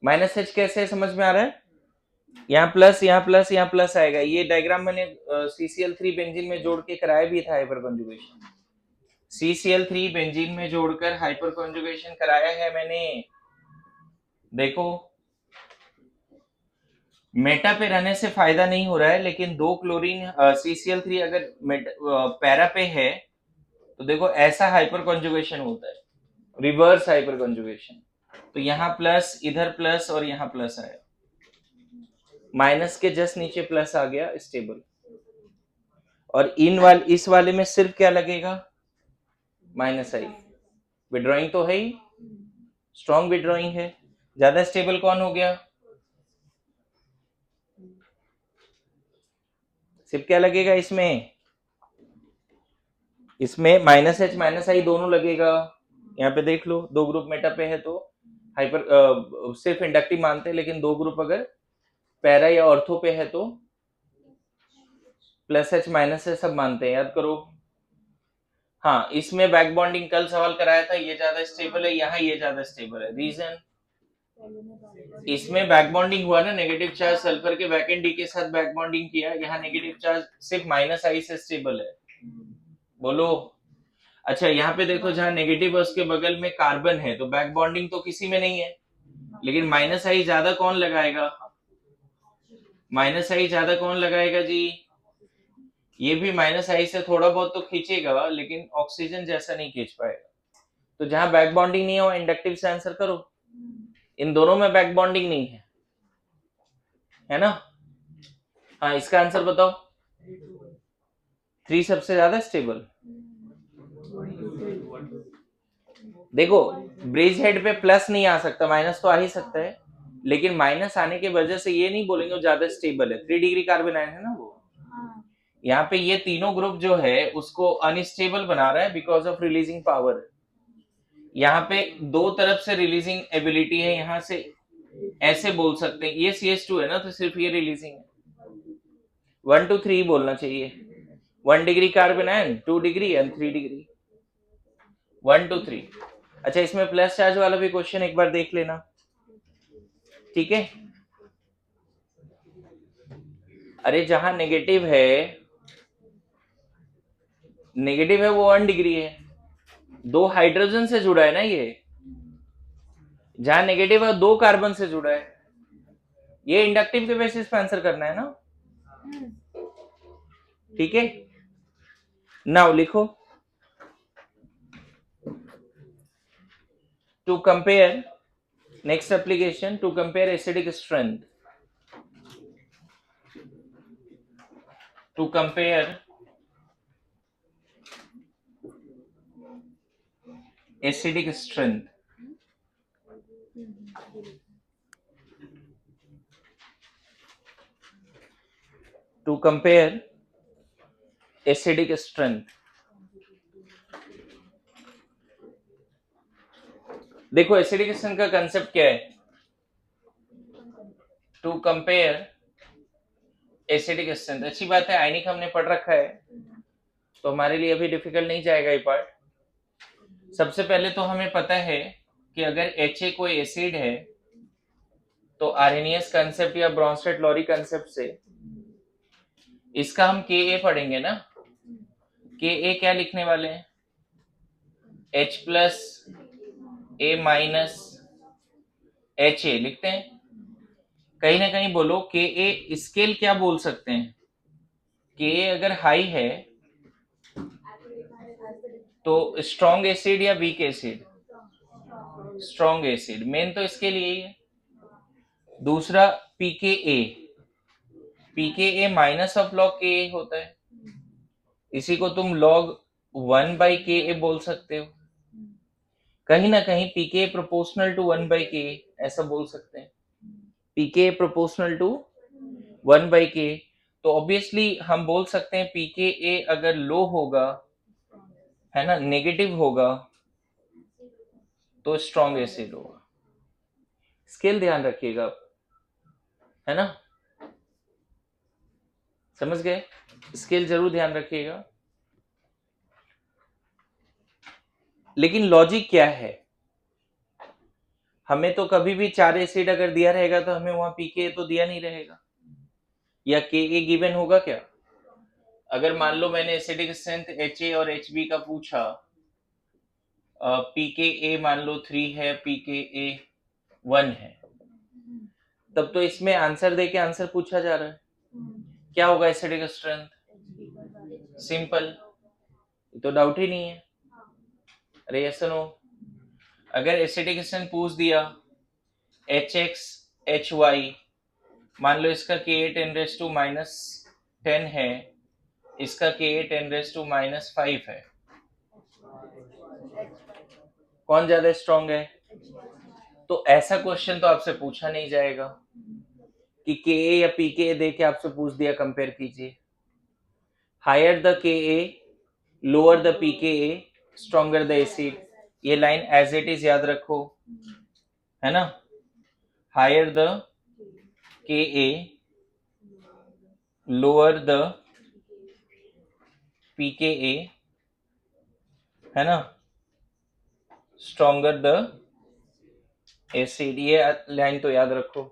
माइनस एच कैसे समझ में आ रहा है, यहाँ प्लस यहाँ प्लस यहाँ प्लस आएगा। ये डायग्राम मैंने CCl3 बेंजीन में जोड़ के कराया भी था हाइपर कॉन्जुगेशन, CCl3 बेंजीन में जोड़कर हाइपर कॉन्जुगेशन कराया है मैंने। देखो मेटा पे रहने से फायदा नहीं हो रहा है, लेकिन दो क्लोरीन CCl3 अगर पैरा पे है तो देखो ऐसा हाइपर कॉन्जुगेशन होता है, रिवर्स हाइपर कॉन्जुगेशन। तो यहाँ प्लस, इधर प्लस और यहाँ प्लस आया, माइनस के जस्ट नीचे प्लस आ गया, स्टेबल। और इस वाले में सिर्फ क्या लगेगा, माइनस आई, विड्रॉइंग तो है ही, स्ट्रॉन्ग विड्रॉइंग है। ज्यादा स्टेबल कौन हो गया? सिर्फ क्या लगेगा इसमें? इसमें माइनस एच माइनस आई दोनों लगेगा। यहाँ पे देख लो, दो ग्रुप मेटा पे है तो हाइपर सिर्फ इंडक्टिव मानते हैं, लेकिन दो ग्रुप अगर पैरा या ऑर्थो पे है तो प्लस एच माइनस एच सब मानते हैं, याद करो। हाँ, इसमें बैक बॉन्डिंग कल सवाल कराया था, ये ज्यादा स्टेबल है, यहाँ ये ज्यादा स्टेबल है। रीजन, इसमें बैक बॉन्डिंग हुआ ना, नेगेटिव चार्ज सल्फर के बैक एंड डी के साथ बैक बॉन्डिंग किया, यहाँ नेगेटिव चार्ज सिर्फ माइनस आई से स्टेबल है। बोलो। अच्छा, यहाँ पे देखो, जहाँ नेगेटिव है उसके बगल में कार्बन है, तो बैक बॉन्डिंग तो किसी में नहीं है, लेकिन माइनस आई ज्यादा कौन लगाएगा? माइनस आई ज्यादा कौन लगाएगा जी? ये भी माइनस आई से थोड़ा बहुत तो खींचेगा, लेकिन ऑक्सीजन जैसा नहीं खींच पाएगा। तो जहां बैक बॉन्डिंग नहीं हो, इंडक्टिव से आंसर करो। इन दोनों में बैक बॉन्डिंग नहीं है ना? हाँ, इसका आंसर बताओ। 3 सबसे ज्यादा स्टेबल। देखो, ब्रिज हेड पे प्लस नहीं आ सकता, माइनस तो आ ही सकता है, लेकिन माइनस आने की वजह से ये नहीं बोलेंगे वो ज्यादा स्टेबल है। 3 डिग्री कार्बन आयन है ना वो। यहाँ पे ये तीनों ग्रुप जो है उसको अनस्टेबल बना रहा है बिकॉज ऑफ रिलीजिंग पावर। यहाँ पे दो तरफ से रिलीजिंग एबिलिटी है, यहाँ से ऐसे बोल सकते हैं, ये CH2 है ना, तो सिर्फ ये रिलीजिंग है। 1 to 3 बोलना चाहिए। 1 degree carbon ion, 2 degree and 3 degree. 1 to 3। अच्छा, इसमें प्लस चार्ज वाला भी क्वेश्चन एक बार देख लेना, ठीक है? अरे जहां नेगेटिव है वो 1 डिग्री है, 2 हाइड्रोजन से जुड़ा है ना ये। जहां नेगेटिव है 2 कार्बन से जुड़ा है। ये इंडक्टिव के बेसिस पे आंसर करना है ना, ठीक है? नाउ लिखो, to compare, next application, to compare acidic strength, to compare acidic strength. To compare acidic strength. देखो, एसिडिक स्ट्रेंथ का कंसेप्ट क्या है? To compare acidic strength. अच्छी बात है, आयनिक हमने पढ़ रखा है, तो हमारे लिए अभी डिफिकल्ट नहीं जाएगा ये पार्ट। सबसे पहले तो हमें पता है कि अगर Ha कोई एसिड है तो आर्हेनियस कंसेप्ट या ब्रॉन्स्टेड-लॉरी कंसेप्ट से इसका हम Ka पढ़ेंगे ना। Ka क्या लिखने वाले हैं? H plus A minus Ha लिखते हैं। कहीं ना कहीं बोलो Ka स्केल क्या बोल सकते हैं? Ka अगर हाई है तो स्ट्रॉन्ग एसिड या weak acid? Strong acid. Main तो इसके लिए ही है। दूसरा pKa minus of log Ka होता है, इसी को तुम log 1/Ka बोल सकते हो। कहीं ना कहीं pKa प्रोपोर्शनल टू 1/Ka ऐसा बोल सकते हैं। pKa प्रोपोर्शनल टू 1/Ka, तो ऑब्वियसली हम बोल सकते हैं pKa अगर लो होगा, है ना, नेगेटिव होगा, तो स्ट्रॉन्ग एसिड होगा। स्केल ध्यान रखिएगा, है ना, समझ गए? स्केल जरूर ध्यान रखिएगा। लेकिन लॉजिक क्या है? हमें तो कभी भी 4 एसिड अगर दिया रहेगा तो हमें वहां pKa तो दिया नहीं रहेगा, या Ka गिवन होगा क्या? अगर मान लो मैंने एसिडिक स्ट्रेंथ Ha और Hb का पूछा, pKa मान लो 3 है, pKa 1 है, तब तो इसमें आंसर दे के आंसर पूछा जा रहा है, क्या होगा एसिडिक स्ट्रेंथ? सिंपल, तो डाउट ही नहीं है। अरे यस नो, अगर एसिडिक स्ट्रेंथ पूछ दिया HX HY, मान लो इसका Ka 10⁻⁻10 है, इसका Ka 10⁻⁻5 है, कौन ज्यादा स्ट्रॉन्ग है? तो ऐसा क्वेश्चन तो आपसे पूछा नहीं जाएगा कि के या पी के दे के आपसे पूछ दिया कंपेयर कीजिए. हायर द के ए, लोअर द पी के ए, स्ट्रॉन्गर द एसिड. ये लाइन एज इट इज याद रखो, है ना. हायर द के ए, लोअर द पी के ए, है ना, स्ट्रॉन्गर द एसिड. ये लाइन तो याद रखो.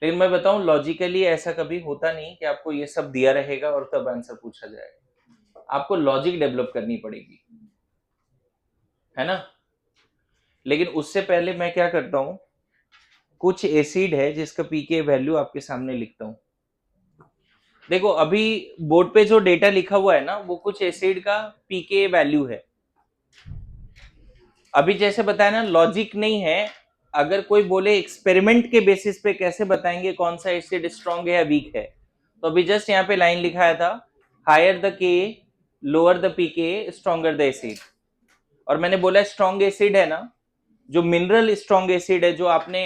लेकिन मैं बताऊं लॉजिकली ऐसा कभी होता नहीं कि आपको ये सब दिया रहेगा और तब आंसर पूछा जाएगा. आपको लॉजिक डेवलप करनी पड़ेगी, है ना. लेकिन उससे पहले मैं क्या करता हूं, कुछ एसिड है जिसका पीके वैल्यू आपके सामने लिखता हूं. देखो अभी बोर्ड पे जो डेटा लिखा हुआ है ना, वो कुछ एसिड का पीके वैल्यू है. अभी जैसे बताया ना, लॉजिक नहीं है. अगर कोई बोले एक्सपेरिमेंट के बेसिस पे कैसे बताएंगे कौन सा एसिड स्ट्रॉन्ग है या वीक है, तो अभी जस्ट यहाँ पे लाइन लिखाया था, higher the K, lower the pK, stronger the acid. और मैंने बोला स्ट्रॉन्ग एसिड है ना, जो मिनरल स्ट्रॉन्ग एसिड है जो आपने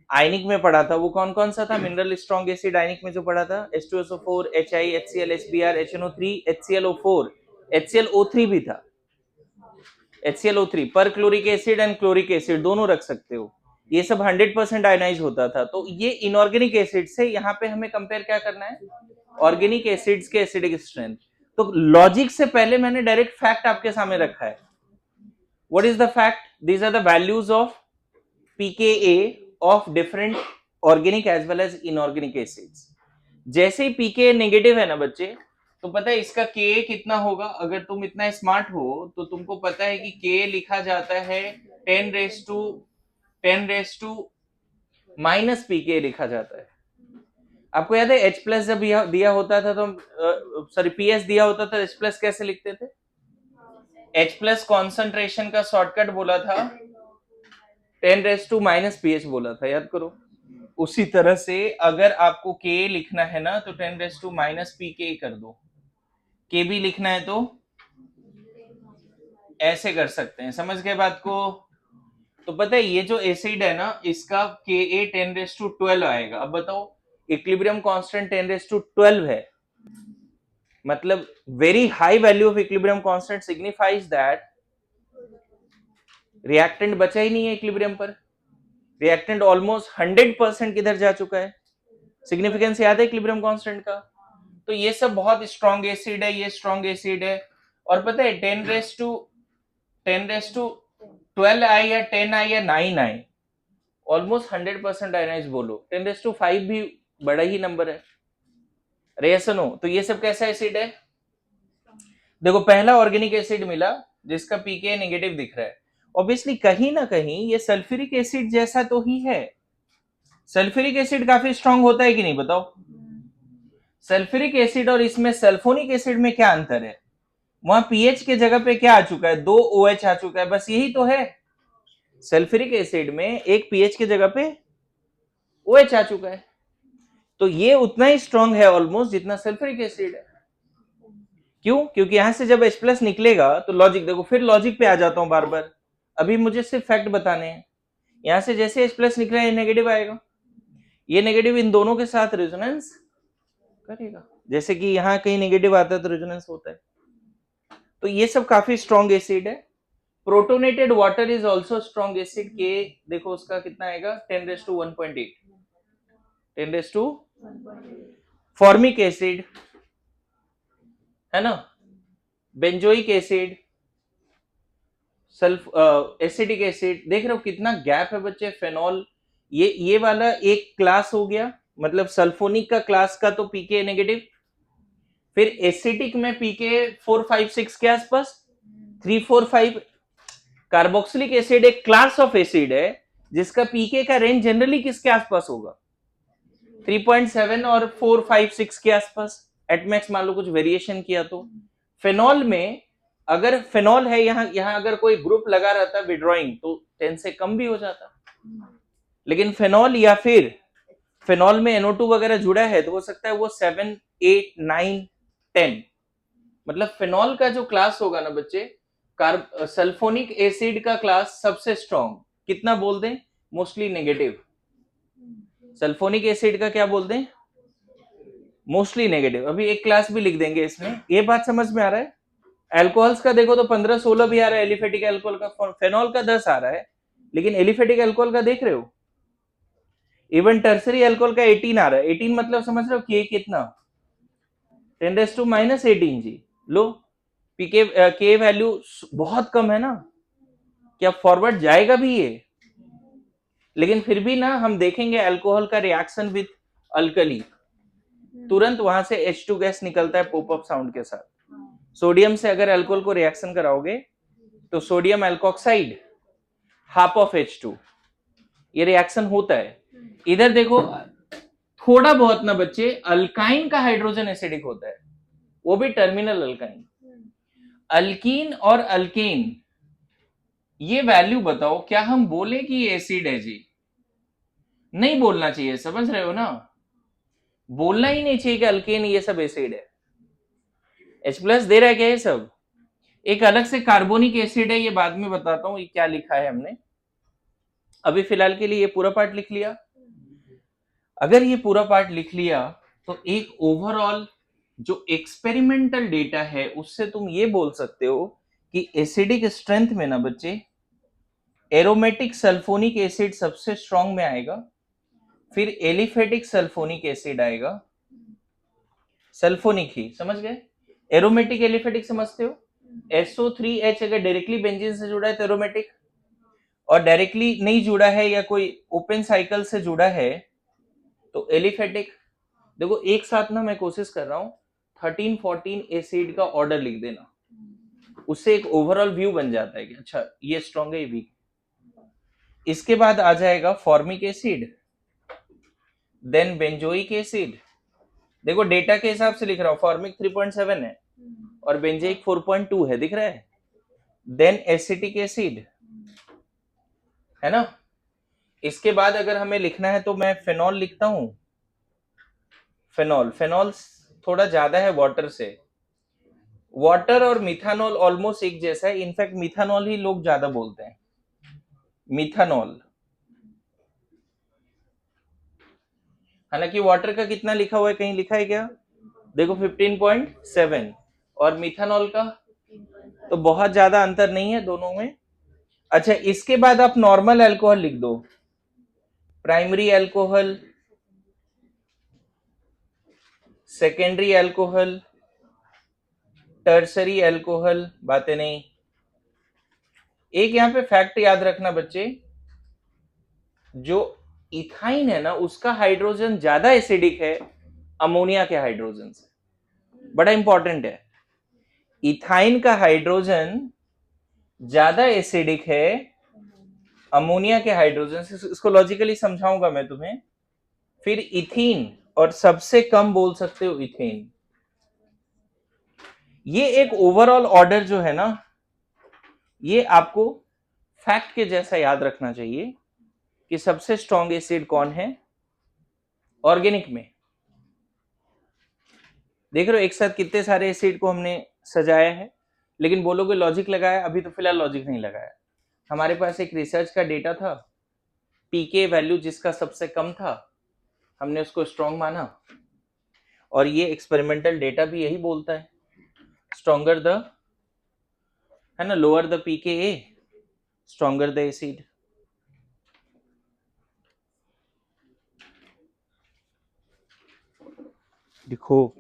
आयनिक में पढ़ा था, वो कौन कौन सा था मिनरल स्ट्रॉन्ग एसिड आयनिक में जो पढ़ा था? H2SO4, HI, HCl, HBr, HNO3, HClO4, HClO3 भी था. HClO3 पर chloric acid and chloric acid दोनों रख सकते हो. ये सब 100% आयनाइज होता था. तो ये इनऑर्गेनिक एसिड से यहाँ पे हमें कंपेयर क्या करना है? ऑर्गेनिक एसिड्स के एसिडिक स्ट्रेंथ. तो लॉजिक से पहले मैंने डायरेक्ट फैक्ट आपके सामने रखा है. What is the fact? These are the values of pKa of different organic as well as inorganic acids. जैसे ही pKa नेगेटिव है ना बच्चे, तो पता है इसका Ka कितना होगा? अगर तुम इतना स्मार्ट हो तो तुमको पता है कि Ka लिखा जाता है 10 रेस टू माइनस pKa लिखा जाता है. आपको याद है H प्लस जब दिया होता था तो सॉरी PS दिया होता था, H प्लस कैसे लिखते थे? H प्लस कॉन्सेंट्रेशन का शॉर्टकट बोला था 10 रेस टू माइनस पीएच बोला था, याद करो. उसी तरह से अगर आपको के लिखना है ना तो 10 रेस टू माइनस पी के कर दो. के भी लिखना है तो ऐसे कर सकते हैं. समझ गए बात को? तो पता है ये जो एसिड है ना, इसका के ए 10 रेस टू 12 आएगा. अब बताओ इक्विलिब्रियम कांस्टेंट 10 रेस टू 12 है, मतलब very high value of equilibrium constant signifies that reactant बचा ही नहीं है इक्विलिब्रियम पर. रिएक्टेंट ऑलमोस्ट 100% किधर जा चुका है? सिग्निफिकेंस याद है इक्विलिब्रियम कांस्टेंट का? तो ये सब बहुत स्ट्रॉन्ग एसिड है, ये स्ट्रॉन्ग एसिड है. और पता है 10 रेस टू 12 आए या 10 आए या 9 आए, ऑलमोस्ट 100% आयनाइज बोलो. 10 रेस टू 5 भी बड़ा ही नंबर है. रे सुनो, तो ये सब कैसा एसिड है? देखो पहला ऑर्गेनिक एसिड मिला जिसका पीके नेगेटिव दिख रहा है. ऑब्वियसली कहीं ना कहीं ये सल्फ्यूरिक एसिड जैसा तो ही है. सल्फ्यूरिक एसिड काफी स्ट्रांग होता है कि नहीं बताओ? सल्फ्यूरिक एसिड और इसमें सल्फोनिक एसिड में क्या अंतर है? वहां पीएच के जगह पे क्या आ चुका है? 2 OH आ चुका है, बस यही तो है. सल्फ्यूरिक एसिड में एक पीएच के जगह पे OH आ चुका है. तो ये उतना ही स्ट्रांग है ऑलमोस्ट जितना सल्फ्यूरिक एसिड है. क्यों? क्योंकि यहां से जब H प्लस निकलेगा तो लॉजिक देखो, फिर लॉजिक पे आ जाता हूं बार बार. अभी मुझे सिर्फ फैक्ट बताने हैं. यहां से जैसे H प्लस निकला है नेगेटिव आएगा, ये नेगेटिव इन दोनों के साथ रेजोनेंस करेगा. जैसे कि यहां कहीं नेगेटिव आता है तो रेजोनेंस होता है. तो ये सब काफी स्ट्रॉन्ग एसिड है. Protonated water is also strong acid. के देखो उसका कितना आएगा? 10 raise to 1.8. 10 raise to formic acid है ना, बेंजोइक एसिड, एसिडिक एसिड. देख रहे हो कितना गैप है बच्चे? फेनॉल, ये वाला एक क्लास हो गया, मतलब सल्फोनिक का क्लास का तो पीके नेगेटिव. फिर एसिडिक में पीके 4, 5, 6 के आसपास, 3, 4, 5. कार्बोक्सिलिक एसिड एक क्लास ऑफ एसिड है जिसका पीके का रेंज जनरली किसके आसपास होगा? 3.7 और 4, 5, 6 के आसपास. एटमैक्स मान लो कुछ वेरिएशन किया तो. फेनॉल में अगर फेनॉल है यहां अगर कोई ग्रुप लगा रहता विड्रॉइंग तो 10 से कम भी हो जाता. लेकिन फेनॉल या फिर फेनॉल में NO2 वगैरह जुड़ा है तो हो सकता है वो 7, 8, 9, 10. मतलब फेनॉल का जो क्लास होगा ना बच्चे, सल्फोनिक एसिड का क्लास सबसे स्ट्रॉन्ग. कितना बोल दें? मोस्टली नेगेटिव, सल्फोनिक एसिड का क्या बोलते हैं, मोस्टली नेगेटिव। अभी एक क्लास भी लिख देंगे इसमें। ये बात समझ में आ रहा है? एल्कोहल्स का देखो तो 15-16 भी आ रहा है, एलिफेटिक अल्कोहल का, फेनॉल का 10 आ रहा है, लेकिन एलिफेटिक अल्कोहल का देख रहे हो, इवन टर्सरी अल्कोहल का 18 आ रहा है। 18 मतलब समझ रहे हो कि कितना, 10⁻18 जी। लो पीके के वैल्यू बहुत कम है ना, क्या फॉरवर्ड जाएगा भी ये? लेकिन फिर भी ना हम देखेंगे अल्कोहल का रिएक्शन विथ अल्कली, तुरंत वहां से H2 गैस निकलता है पॉप अप साउंड के साथ। सोडियम से अगर अल्कोहल को रिएक्शन कराओगे तो sodium alkoxide half of H2, ये रिएक्शन होता है। इधर देखो थोड़ा बहुत ना बच्चे, अल्काइन का हाइड्रोजन एसिडिक होता है, वो भी टर्मिनल अल्काइन। अल्कीन और अल्केन, ये वैल्यू बताओ, क्या हम बोले कि ये एसिड है जी? नहीं बोलना चाहिए, समझ रहे हो ना? बोलना ही नहीं चाहिए कि अल्केन ये सब एसिड है। H+ दे रहा है क्या ये सब? एक अलग से कार्बोनिक एसिड है, ये बाद में बताता हूं ये क्या लिखा है हमने। अभी फिलहाल के लिए ये पूरा पार्ट लिख लिया। अगर ये पूरा पार्ट लिख लिया तो एक ओवरऑल जो एक्सपेरिमेंटल डेटा है उससे तुम ये बोल सकते हो कि एसिडिक स्ट्रेंथ में ना बच्चे, एरोमेटिक सल्फोनिक एसिड सबसे स्ट्रॉन्ग में आएगा, फिर एलिफेटिक सल्फोनिक एसिड आएगा, सल्फोनिक ही समझ गए। एरोमेटिक एलिफेटिक समझते हो? SO3H अगर डायरेक्टली बेंजीन से जुड़ा है तो एरोमेटिक, और डायरेक्टली नहीं जुड़ा है या कोई ओपन साइकिल से जुड़ा है तो एलिफेटिक। देखो एक साथ ना मैं कोशिश कर रहा हूं 13-14 एसिड का ऑर्डर लिख देना, उससे एक ओवरऑल व्यू बन जाता है कि अच्छा ये स्ट्रॉन्ग है, ये वीक। इसके बाद आ जाएगा formic acid, then benzoic acid. देखो डेटा के हिसाब से लिख रहा हूं, फॉर्मिक 3.7 है और बेंजोइक 4.2 है, दिख रहा है। देन एसिटिक एसिड, है ना। इसके बाद अगर हमें लिखना है तो मैं फेनॉल लिखता हूं। फेनॉल, फेनॉल थोड़ा ज्यादा है वाटर से। वाटर और मिथानॉल ऑलमोस्ट एक जैसा है, इनफैक्ट मिथानॉल ही लोग ज्यादा बोलते हैं, मिथानॉल। हालांकि वाटर का कितना लिखा हुआ है, कहीं लिखा है क्या? देखो 15.7, और मिथानॉल का तो बहुत ज्यादा अंतर नहीं है दोनों में। अच्छा इसके बाद आप नॉर्मल अल्कोहल लिख दो, primary alcohol, secondary alcohol, tertiary alcohol, बातें नहीं। एक यहां पे फैक्ट याद रखना बच्चे, जो इथाइन है ना उसका हाइड्रोजन ज्यादा एसिडिक है अमोनिया के हाइड्रोजन से, बड़ा इंपॉर्टेंट है। इथाइन का हाइड्रोजन ज्यादा एसिडिक है अमोनिया के हाइड्रोजन से, इसको लॉजिकली समझाऊंगा मैं तुम्हें। फिर इथीन, और सबसे कम बोल सकते हो इथेन। ये एक ओवरऑल ऑर्डर जो है ना, ये आपको फैक्ट के जैसा याद रखना चाहिए कि सबसे स्ट्रॉन्ग एसिड कौन है ऑर्गेनिक में। देख रहे हो एक साथ कितने सारे एसिड को हमने सजाया है, लेकिन बोलोगे लॉजिक लगाया, अभी तो फिलहाल लॉजिक नहीं लगाया। हमारे पास एक रिसर्च का डेटा था, पीके वैल्यू जिसका सबसे कम था हमने उसको स्ट्रॉन्ग माना, और ये एक्सपेरिमेंटल डेटा भी यही बोलता है, स्ट्रॉन्गर द, है ना, lower the pK stronger the acid. देखो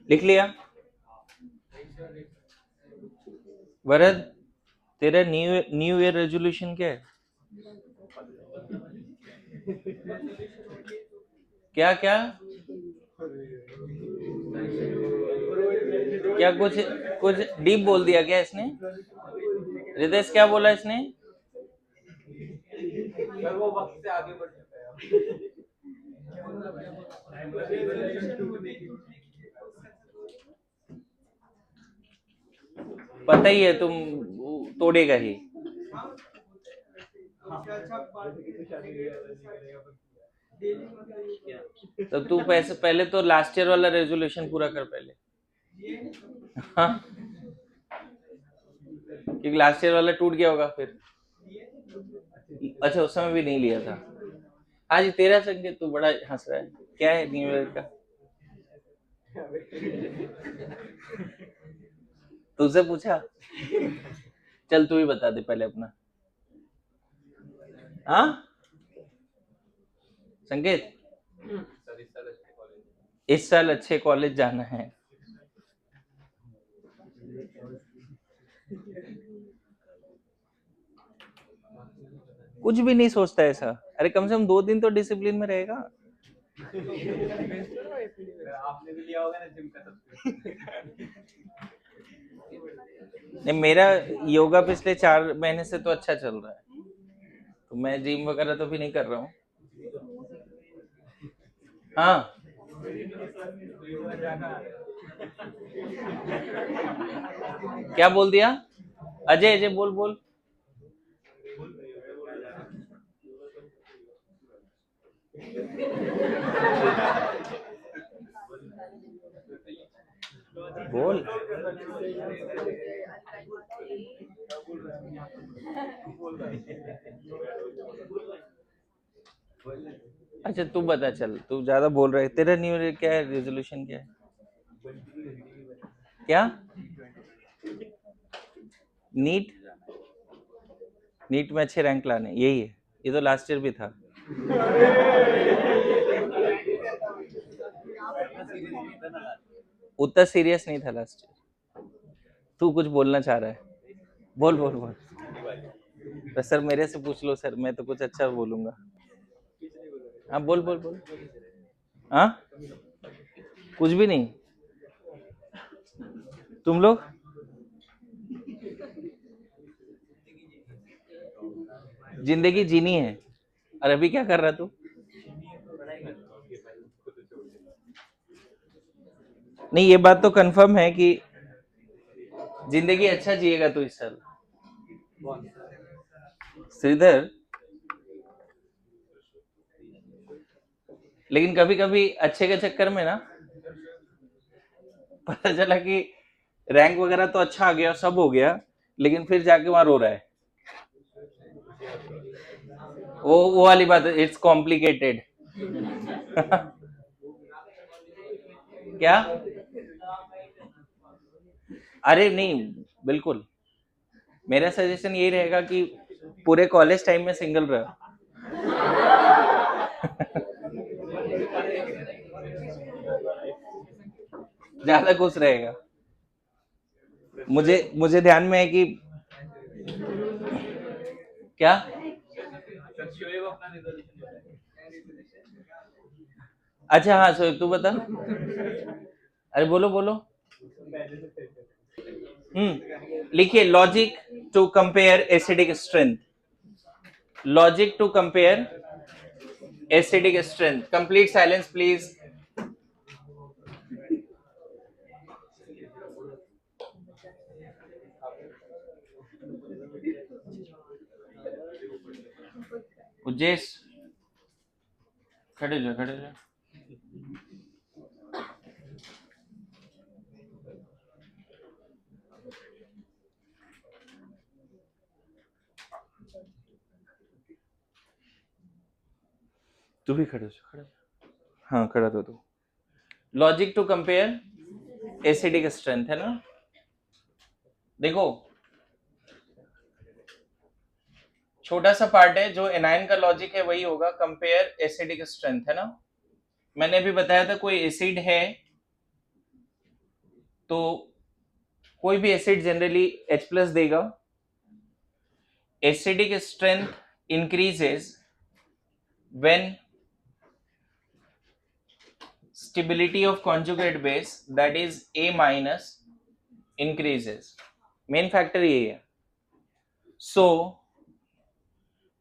लिख लिया वरद? तेरा न्यू ईयर रेजोल्यूशन क्या है? क्या क्या क्या कुछ कुछ डीप बोल दिया क्या इसने? रितेश क्या बोला इसने? सर वो वक्त से आगे बढ़ चुका है। पता ही है तुम तोड़ेगा ही। तो तू पैसे पहले तो लास्ट ईयर वाला रेजोल्यूशन पूरा कर पहले। हाँ, क्योंकि लास्ट ईयर वाला टूट गया होगा फिर। अच्छा, उस समय भी नहीं लिया था। आज तेरा संकेत तू बड़ा हंस रहा है, क्या है न्यू ईयर का? तुझसे पूछा? चल तू ही बता दे पहले अपना। हाँ संकेत, सर इस साल अच्छे कॉलेज जाना है। कुछ भी नहीं सोचता ऐसा। अरे कम से कम 2 दिन तो डिसिप्लिन में रहेगा। आपने भी लिया होगा ना जिम का सब। नहीं, मेरा योगा पिछले 4 महीने से तो अच्छा चल रहा है, तो मैं जिम वगैरह तो भी नहीं कर रहा हूँ। हाँ क्या बोल दिया? अजय अजय बोल बोल। बोल। अच्छा तू बता, चल तू ज्यादा बोल रहा है। तेरा न्यू ईयर क्या है, रेजोल्यूशन क्या है? क्या? नीट? नीट में अच्छे रैंक लाने, यही है। ये तो लास्ट ईयर भी था। उतना सीरियस नहीं था लास्ट ईयर। तू कुछ बोलना चाह रहा है, बोल बोल बोल। तो सर मेरे से पूछ लो सर, मैं तो कुछ अच्छा बोलूंगा। हाँ बोल बोल बोल। हाँ कुछ भी नहीं। तुम लोग जिंदगी जीनी है, और अभी क्या कर रहा तू? नहीं, ये बात तो कंफर्म है कि जिंदगी अच्छा जिएगा तू इस साल। श्रीधर, लेकिन कभी कभी अच्छे के चक्कर में ना पता चला कि रैंक वगैरह तो अच्छा आ गया, सब हो गया, लेकिन फिर जाके वहां रो रहा है। वो वाली बात, इट्स कॉम्प्लिकेटेड। क्या? अरे नहीं, बिल्कुल मेरा सजेशन यही रहेगा कि पूरे कॉलेज टाइम में सिंगल रहो। ज्यादा खुश रहेगा। मुझे ध्यान में है कि क्या। अच्छा हाँ सो तू बता। अरे बोलो बोलो। लिखिए, logic to compare acidic strength. Logic to compare acidic strength. Complete silence please. Ujjesh खड़े जा खड़े जा। तू भी खड़े हो जा, खड़ा। हाँ खड़ा तो तू। Logic to compare acidic strength है ना। देखो छोटा सा पार्ट है, जो एनायन का लॉजिक है वही होगा, कंपेयर एसिडिक स्ट्रेंथ है ना। मैंने भी बताया था कोई एसिड है तो कोई भी एसिड जनरली H+ देगा। Acidic strength increases when stability of conjugate base that is A minus increases. Main factor यही है। So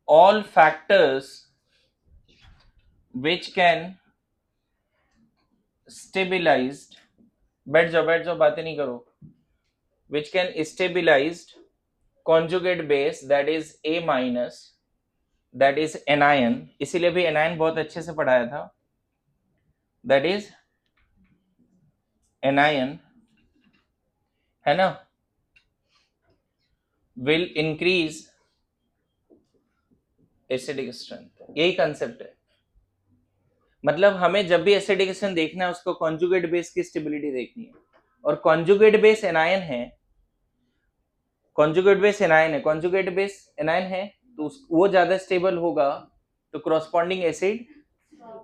all factors which can stabilized, बैठ जाओ बातें नहीं करो, which can stabilized conjugate base that is A minus, that is anion, इसीलिए भी anion बहुत अच्छे से पढ़ाया था, that is anion है ना, will increase एसिडिक स्ट्रेंथ। यही कंसेप्ट है। मतलब हमें जब भी एसिडिक स्ट्रेंथ देखना है उसको कॉन्जुगेट बेस की स्टेबिलिटी देखनी है, और कॉन्जुगेट बेस एनायन है, कॉन्जुगेट बेस एनायन है, कॉन्जुगेट बेस एनायन है तो वो ज्यादा स्टेबल होगा तो कॉरस्पॉन्डिंग एसिड।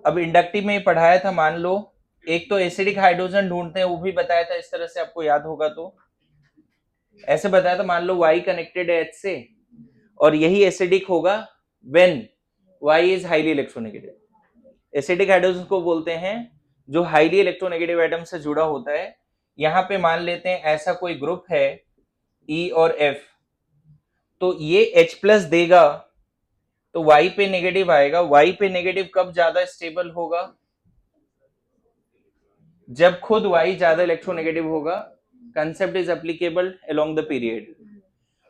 अब इंडक्टिव में पढ़ाया था, मान लो एक तो एसिडिक हाइड्रोजन ढूंढते हैं, वो भी बताया था इस तरह से, आपको याद होगा तो ऐसे बताया था, मान लो Y कनेक्टेड है H से और यही एसिडिक होगा when Y is highly electronegative. Acidic hydrogen को बोलते हैं जो हाईली इलेक्ट्रोनेगेटिव एटम से जुड़ा होता है। यहां पे मान लेते हैं ऐसा कोई ग्रुप है E और F, तो ये H+ देगा तो Y पे नेगेटिव आएगा। Y पे नेगेटिव कब ज्यादा स्टेबल होगा? जब खुद Y ज्यादा इलेक्ट्रोनेगेटिव होगा। Concept is applicable along the period.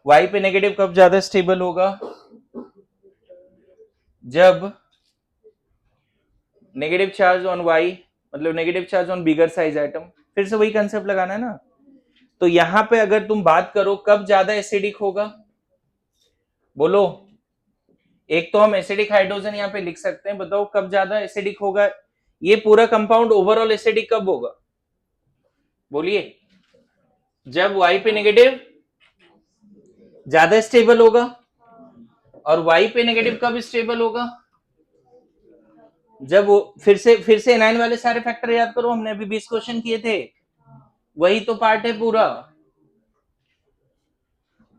Y पे नेगेटिव कब ज्यादा स्टेबल होगा? जब नेगेटिव चार्ज ऑन Y, मतलब negative charge on bigger size atom. फिर से वही कंसेप्ट लगाना है ना। तो यहां पे अगर तुम बात करो कब ज्यादा एसिडिक होगा, बोलो। एक तो हम एसिडिक हाइड्रोजन यहां पे लिख सकते हैं, बताओ कब ज्यादा एसिडिक होगा। ये पूरा कंपाउंड ओवरऑल एसिडिक कब होगा, बोलिए। जब Y पे नेगेटिव ज्यादा स्टेबल होगा। और Y पे नेगेटिव कब स्टेबल होगा? जब वो फिर से एनायन वाले सारे फैक्टर याद करो, हमने अभी 20 क्वेश्चन किए थे, वही तो पार्ट है पूरा।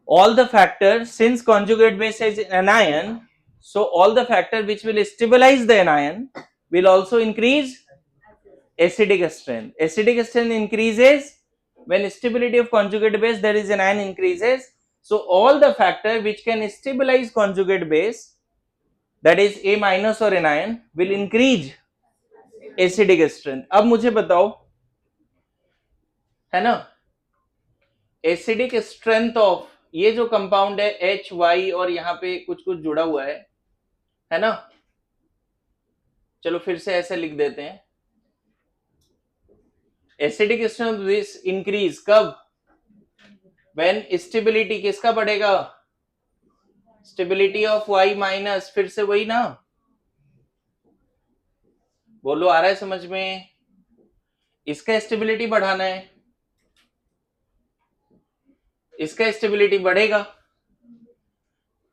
all the factors, since conjugate base is anion, so all the factors which will stabilize the anion will also increase acidic strength. Acidic strength increases when stability of conjugate base, that is anion, increases. So all the factors which can stabilize conjugate base, that is A minus or anion, will increase acidic strength. अब मुझे बताओ, है ना, acidic strength of ये जो compound है HY और यहां पे कुछ कुछ जुड़ा हुआ है ना। चलो फिर से ऐसे लिख देते हैं, एसिडिक स्ट्रेंथ दिस इंक्रीज कब? व्हेन स्टेबिलिटी किसका बढ़ेगा? Stability of Y minus. फिर से वही ना, बोलो आ रहा है समझ में? इसका स्टेबिलिटी बढ़ाना है, इसका स्टेबिलिटी बढ़ेगा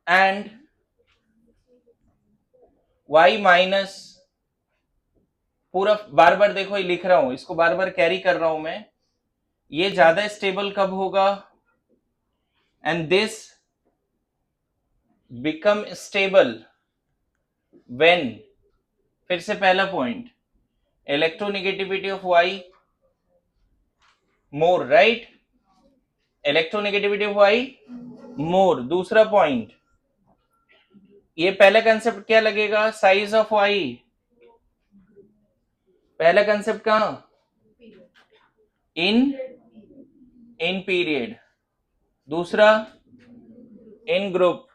एंड Y माइनस। पूरा बार बार देखो ये लिख रहा हूं, इसको बार बार कैरी कर रहा हूं मैं। ये ज्यादा स्टेबल कब होगा? And this become stable when, फिर से पहला point, electronegativity of Y more, right? Electronegativity of Y more. दूसरा पॉइंट, ये पहला कंसेप्ट क्या लगेगा? Size of Y। पहला कंसेप्ट कहां? In period. दूसरा इन ग्रुप।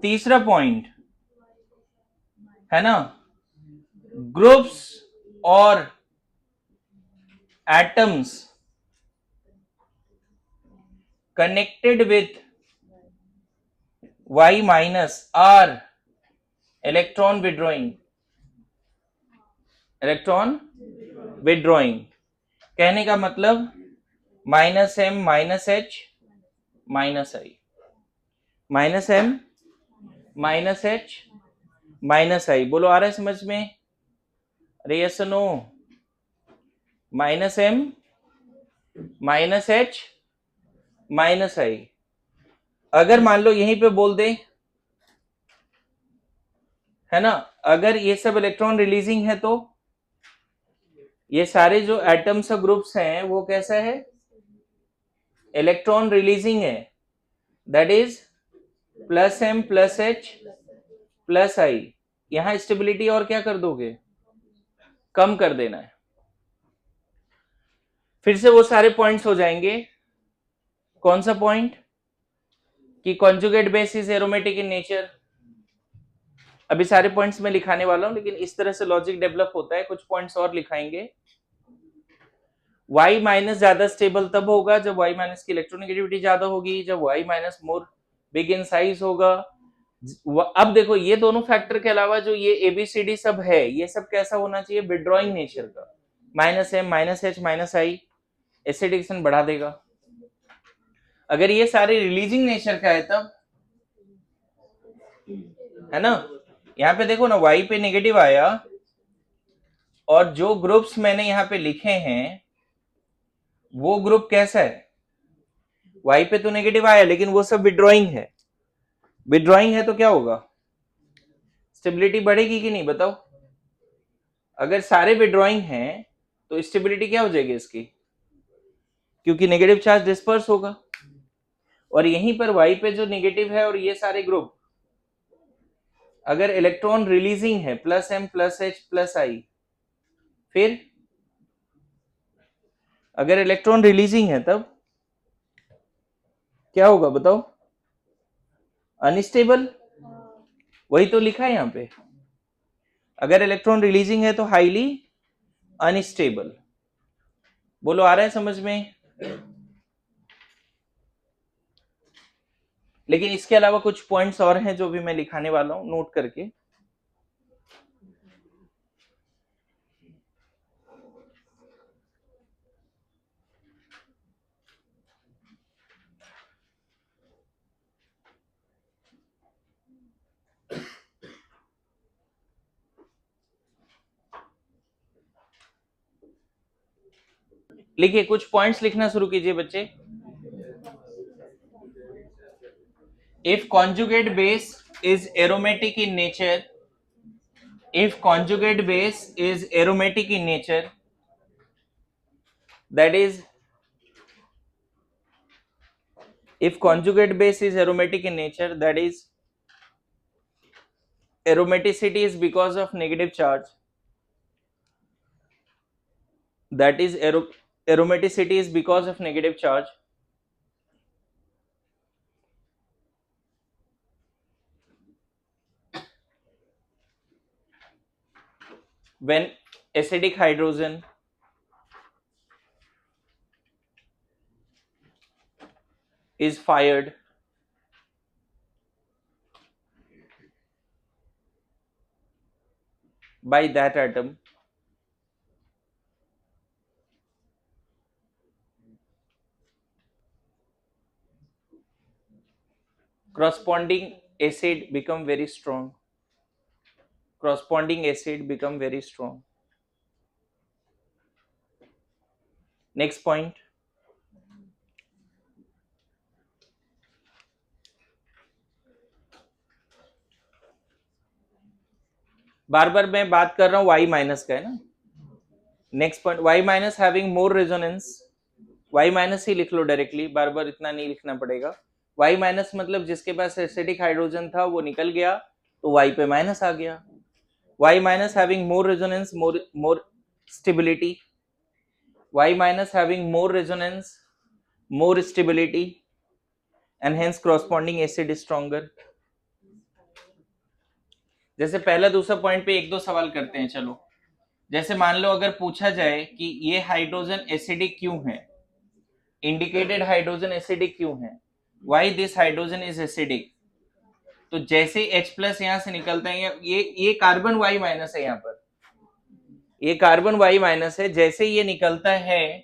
तीसरा पॉइंट है ना, ग्रुप्स और atoms connected with Y minus are electron withdrawing. Electron withdrawing. कहने का मतलब minus M minus H minus I, minus M minus H minus आई। बोलो आ रहा है समझ में? अरे yes no? Minus M minus H minus I. अगर मान लो यहीं पे बोल दे, है ना, अगर ये सब इलेक्ट्रॉन रिलीजिंग है तो ये सारे जो एटम्स और ग्रुप्स हैं वो कैसा है? इलेक्ट्रॉन रिलीजिंग है। That is plus M plus H plus I. यहां स्टेबिलिटी और क्या कर दोगे? कम कर देना है। फिर से वो सारे पॉइंट्स हो जाएंगे। कौन सा पॉइंट? कि conjugate base is aromatic in nature. अभी सारे पॉइंट्स मैं लिखाने वाला हूं, लेकिन इस तरह से लॉजिक डेवलप होता है। कुछ पॉइंट्स और लिखाएंगे। Y माइनस ज्यादा स्टेबल तब होगा जब Y माइनस की इलेक्ट्रोनेगेटिविटी ज्यादा होगी, जब Y minus more big in size होगा। अब देखो ये दोनों फैक्टर के अलावा जो ये ABCD सब है, ये सब कैसा होना चाहिए? विड्रॉइंग नेचर का। Minus M minus H minus I एसिडिकेशन बढ़ा देगा। अगर ये सारे रिलीजिंग नेचर का है तब, है ना, यहाँ पे देखो ना, Y पे नेगेटिव आया और जो ग्रुप्स मैंने यहाँ पे लिखे हैं वो ग्रुप कैसा है? Y पे तो नेगेटिव आया लेकिन वो सब विड्रॉइंग है। विड्रॉइंग है तो क्या होगा? स्टेबिलिटी बढ़ेगी कि नहीं बताओ? अगर सारे विड्रॉइंग हैं तो स्टेबिलिटी क्या हो जाएगी इसकी? क्योंकि नेगेटिव चार्ज डिस्पर्स होगा। और यहीं पर Y पे जो नेगेटिव है और ये सारे ग्रुप, अगर इलेक्ट्रॉन रिलीजिंग है plus M plus H plus I, फिर अगर इलेक्ट्रॉन रिलीजिंग है तब क्या होगा बताओ? अनस्टेबल। वही तो लिखा है यहां पे। अगर इलेक्ट्रॉन रिलीजिंग है तो हाईली अनस्टेबल। बोलो आ रहा है समझ में? लेकिन इसके अलावा कुछ पॉइंट्स और हैं जो भी मैं लिखाने वाला हूं, नोट करके। लिखिए, कुछ पॉइंट्स लिखना शुरू कीजिए बच्चे। If conjugate base is aromatic in nature, if conjugate base is aromatic in nature, that is, if conjugate base is aromatic in nature, that is, aromaticity is because of negative charge, that is, aromaticity is because of negative charge, when acidic hydrogen is fired by that atom, corresponding acid become very strong, corresponding acid become very strong. Next point, बार बार मैं बात कर रहा हूं Y minus का, है ना। Next point, Y minus having more resonance. Y minus ही लिख लो डायरेक्टली, बार बार इतना नहीं लिखना पड़ेगा। Y माइनस मतलब जिसके पास एसिडिक हाइड्रोजन था वो निकल गया तो Y पे माइनस आ गया। Y minus having more resonance, more stability. Y minus having more resonance, more stability, and hence corresponding acid is stronger. जैसे पहला दूसरा पॉइंट पे एक दो सवाल करते हैं, चलो। जैसे मान लो अगर पूछा जाए कि ये हाइड्रोजन एसिडिक क्यों है, इंडिकेटेड हाइड्रोजन एसिडिक क्यों है, why this hydrogen is acidic, तो जैसे H प्लस यहां से निकलता है, ये कार्बन Y माइनस है यहाँ पर, ये कार्बन Y माइनस है, जैसे ये निकलता है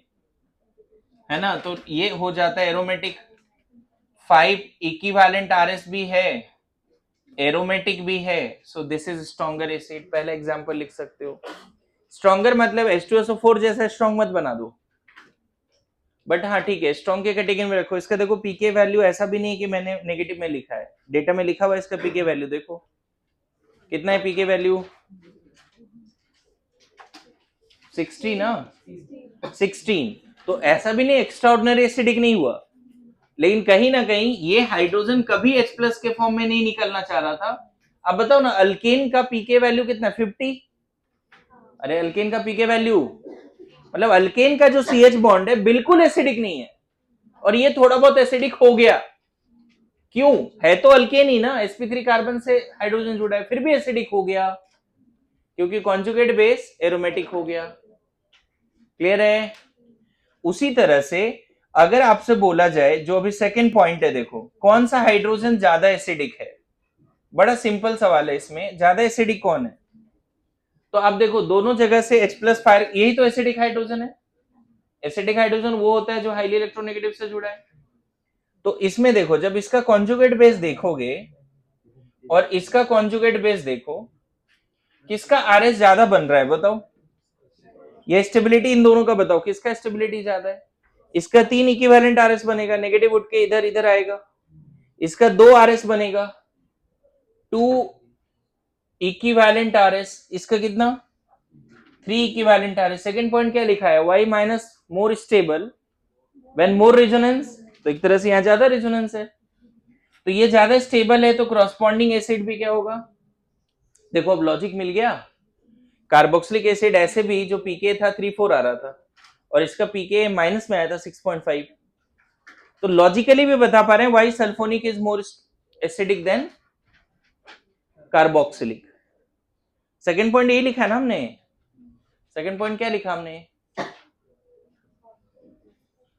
ना, तो ये हो जाता है एरोमेटिक। 5 इक्विवेलेंट RS भी है, एरोमेटिक भी है, so this is stronger acid. पहला एग्जांपल लिख सकते हो। स्ट्रॉन्गर मतलब H2SO4 जैसा स्ट्रॉन्ग मत बना दो, बट हाँ ठीक है, स्ट्रॉन्ग के कैटेगरी में रखो। इसका देखो पीके वैल्यू ऐसा भी नहीं कि मैंने नेगेटिव में लिखा है, डेटा में लिखा हुआ है इसका पीके वैल्यू। देखो कितना है पीके वैल्यू, 60 ना, 16। तो ऐसा भी नहीं एक्स्ट्रा ऑर्डिनरी एसिडिक नहीं हुआ, लेकिन कहीं ना कहीं ये हाइड्रोजन कभी H प्लस के फॉर्म में नहीं निकलना चाह रहा था। अब बताओ ना, अल्केन का पीके वैल्यू कितना, 50। अरे अल्केन का पीके वैल्यू मतलब अल्केन का जो CH बॉन्ड है बिल्कुल एसिडिक नहीं है, और ये थोड़ा बहुत एसिडिक हो गया। क्यों, है तो अल्केन ही ना, sp3 कार्बन से हाइड्रोजन जुड़ा है, फिर भी एसिडिक हो गया क्योंकि कॉन्जुगेट बेस एरोमेटिक हो गया। क्लियर है? उसी तरह से अगर आपसे बोला जाए, जो अभी सेकंड पॉइंट है, देखो कौन सा हाइड्रोजन ज्यादा एसिडिक है। बड़ा सिंपल सवाल है, इसमें ज्यादा एसिडिक कौन है? तो आप देखो दोनों जगह से H प्लस फायर, यही तो एसिडिक हाइड्रोजन है। एसिडिक हाइड्रोजन वो होता है जो हाईली इलेक्ट्रोनेगेटिव से जुड़ा है। तो इसमें देखो, जब इसका कॉन्जुगेट बेस देखोगे और इसका कॉन्जुगेट बेस देखो, किसका आरएस ज्यादा बन रहा है बताओ? ये स्टेबिलिटी इन दोनों का बताओ, किसका स्टेबिलिटी ज्यादा है? इसका 3 इक्विवेलेंट आरएस बनेगा, नेगेटिव उठ के इधर इधर आएगा। इसका 2 आरएस बनेगा, 2 इक्विवेलेंट आरएस। इसका कितना, 3 इक्विवेलेंट आरएस। सेकंड पॉइंट क्या लिखा है, Y minus more stable when more resonance. तो एक तरह से यहां ज्यादा रेजोनेंस है, तो ये ज्यादा स्टेबल है, तो क्रॉसपॉन्डिंग एसिड भी क्या होगा? देखो अब लॉजिक मिल गया। कार्बोक्सिलिक एसिड ऐसे भी जो पीके था 3-4 आ रहा था, और इसका पीके माइनस में आया था 6.5। तो लॉजिकली भी बता पा रहे हैं why sulphonic is more acidic than carboxylic. Second point यही लिखा है ना हमने। सेकंड पॉइंट क्या लिखा हमने?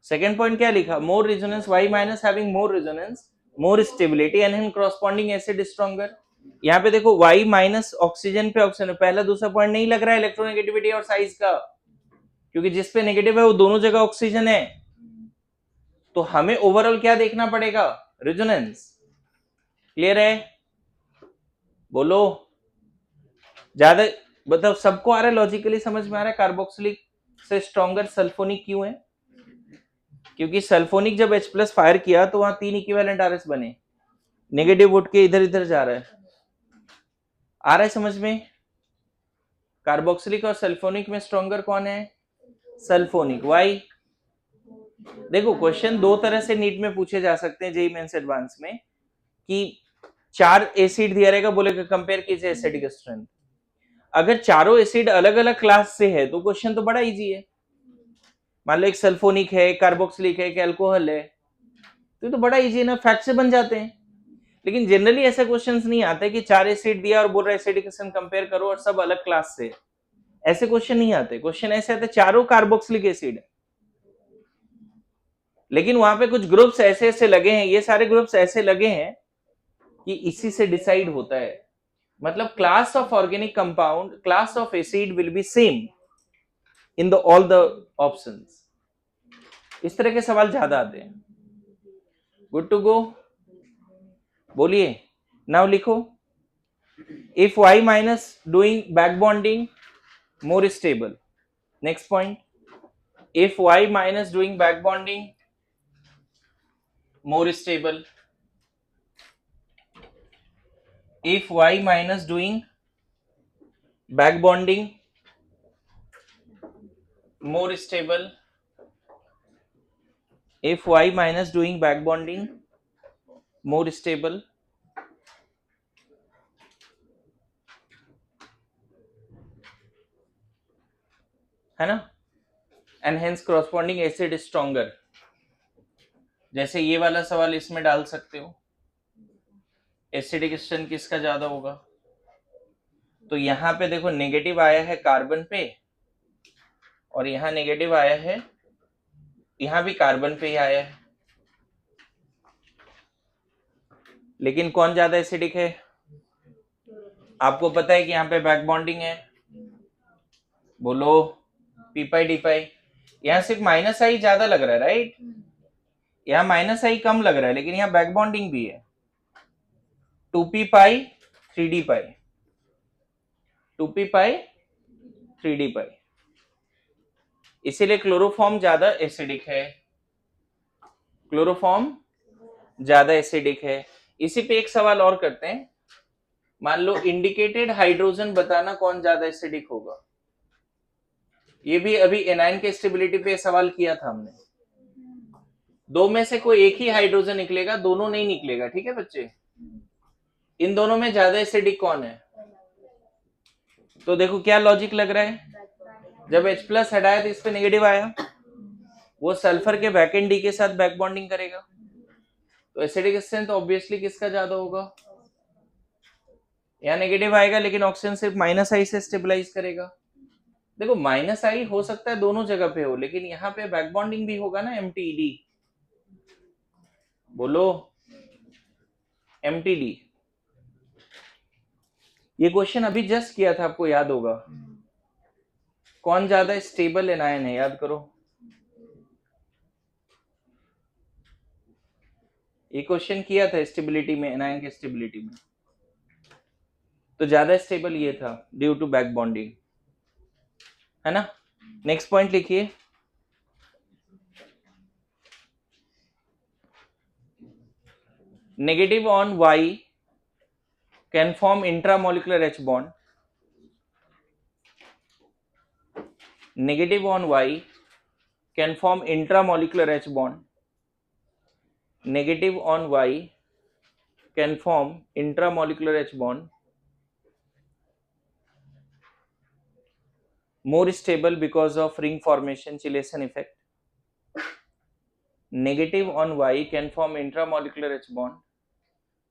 सेकंड पॉइंट क्या लिखा, more resonance, Y minus having more resonance, more stability and hence corresponding acid stronger. यहाँ पे देखो Y माइनस ऑक्सीजन पे ऑक्सीजन, पहला दूसरा पॉइंट नहीं लग रहा है इलेक्ट्रोनेगेटिविटी और साइज का, क्योंकि जिस पे नेगेटिव है वो दोनों जगह ऑक्सीजन है। तो हमें ओवरऑल क्या देखना पड़ेगा, रेजोनेंस। क्लियर है? बोलो ज्यादा, मतलब सबको आ रहा है, लॉजिकली समझ में आ रहा है कार्बोक्सिलिक से स्ट्रॉन्गर सल्फोनिक क्यों है? क्योंकि सल्फोनिक जब H प्लस फायर किया तो वहां 3 इक्विवेलेंट आरएस बने, नेगेटिव उठ के इधर इधर जा रहा है। आ रहा है समझ में? कार्बोक्सिलिक और सल्फोनिक में स्ट्रॉन्गर कौन है? सल्फोनिक। वाई? देखो क्वेश्चन दो तरह से नीट में पूछे जा सकते हैं, जेई मेंस एडवांस में, कि 4 एसिड दिया रहेगा, बोलेगा कंपेयर कीजिए एसिडिक स्ट्रेंथ। अगर चारों एसिड अलग अलग क्लास से है तो क्वेश्चन तो बड़ा इजी है। मान लो एक सल्फोनिक है, एक कार्बोक्सिलिक है, एक अल्कोहल है, तो बड़ा इजी है ना, फैक्ट से बन जाते हैं। लेकिन जनरली ऐसे क्वेश्चंस नहीं आते कि 4 एसिड दिया और बोल रहा है एसिडिक स्ट्रेंथ कंपेयर करो और सब अलग क्लास से। ऐसे क्वेश्चन नहीं आते, क्वेश्चन ऐसे आते चारों कार्बोक्सिलिक एसिड है, लेकिन वहां पे कुछ ग्रुप्स ऐसे ऐसे लगे हैं, ये सारे ग्रुप्स ऐसे लगे हैं कि इसी से डिसाइड होता है। मतलब class of organic compound, class of acid will be same in the all the options. इस तरह के सवाल ज्यादा आते हैं। Good to go? बोलिए नाउ लिखो, if Y minus doing back bonding more stable. Next point, if Y minus doing back bonding more stable, if Y minus doing back bonding more stable, if Y minus doing back bonding more stable, है ना, and hence corresponding acid is stronger। जैसे ये वाला सवाल इसमें डाल सकते हो, एसिडिक स्ट्रेंथ किसका ज्यादा होगा? तो यहां पे देखो नेगेटिव आया है कार्बन पे, और यहां नेगेटिव आया है, यहां भी कार्बन पे ही आया है, लेकिन कौन ज्यादा एसिडिक है? आपको पता है कि यहां पे बैक बॉन्डिंग है, बोलो पी पाई डी पाई। यहाँ सिर्फ माइनस आई ज्यादा लग रहा है राइट, यहाँ माइनस आई कम लग रहा है, लेकिन यहाँ बैक बॉन्डिंग भी है। 2p पाई 3d पाई, 2p पाई 3d पाई, इसीलिए क्लोरोफॉर्म ज्यादा एसिडिक है, क्लोरोफॉर्म ज्यादा एसिडिक है। इसी पे एक सवाल और करते हैं, मान लो इंडिकेटेड हाइड्रोजन बताना कौन ज्यादा एसिडिक होगा। ये भी अभी एनायन के स्टेबिलिटी पे सवाल किया था हमने। दो में से कोई एक ही हाइड्रोजन निकलेगा, दोनों नहीं निकलेगा, ठीक है बच्चे। इन दोनों में ज्यादा एसिडिक कौन है? तो देखो क्या लॉजिक लग रहा है, जब H प्लस हटाया तो इस पे नेगेटिव आया, वो सल्फर के बैक एंड डी के साथ बैक बॉन्डिंग करेगा, तो एसिडिक स्ट्रेंथ ऑब्वियसली किसका ज्यादा होगा? यहाँ नेगेटिव आएगा, लेकिन ऑक्सीजन सिर्फ माइनस आई से स्टेबलाइज करेगा। देखो माइनस आई हो सकता है दोनों जगह पे हो, लेकिन यहाँ पे बैक बॉन्डिंग भी होगा ना, MTD। बोलो MTD। ये क्वेश्चन अभी जस्ट किया था, आपको याद होगा। कौन ज्यादा स्टेबल एनायन है, याद करो। ये क्वेश्चन किया था स्टेबिलिटी में, एनायन के स्टेबिलिटी में, तो ज्यादा स्टेबल ये था ड्यू टू बैक बॉन्डिंग, है ना। नेक्स्ट पॉइंट लिखिए, negative on Y can form intramolecular H bond. Negative on Y can form intramolecular H bond. Negative on Y can form intramolecular H bond. More stable because of ring formation chelation effect. Negative on Y can form intramolecular H bond.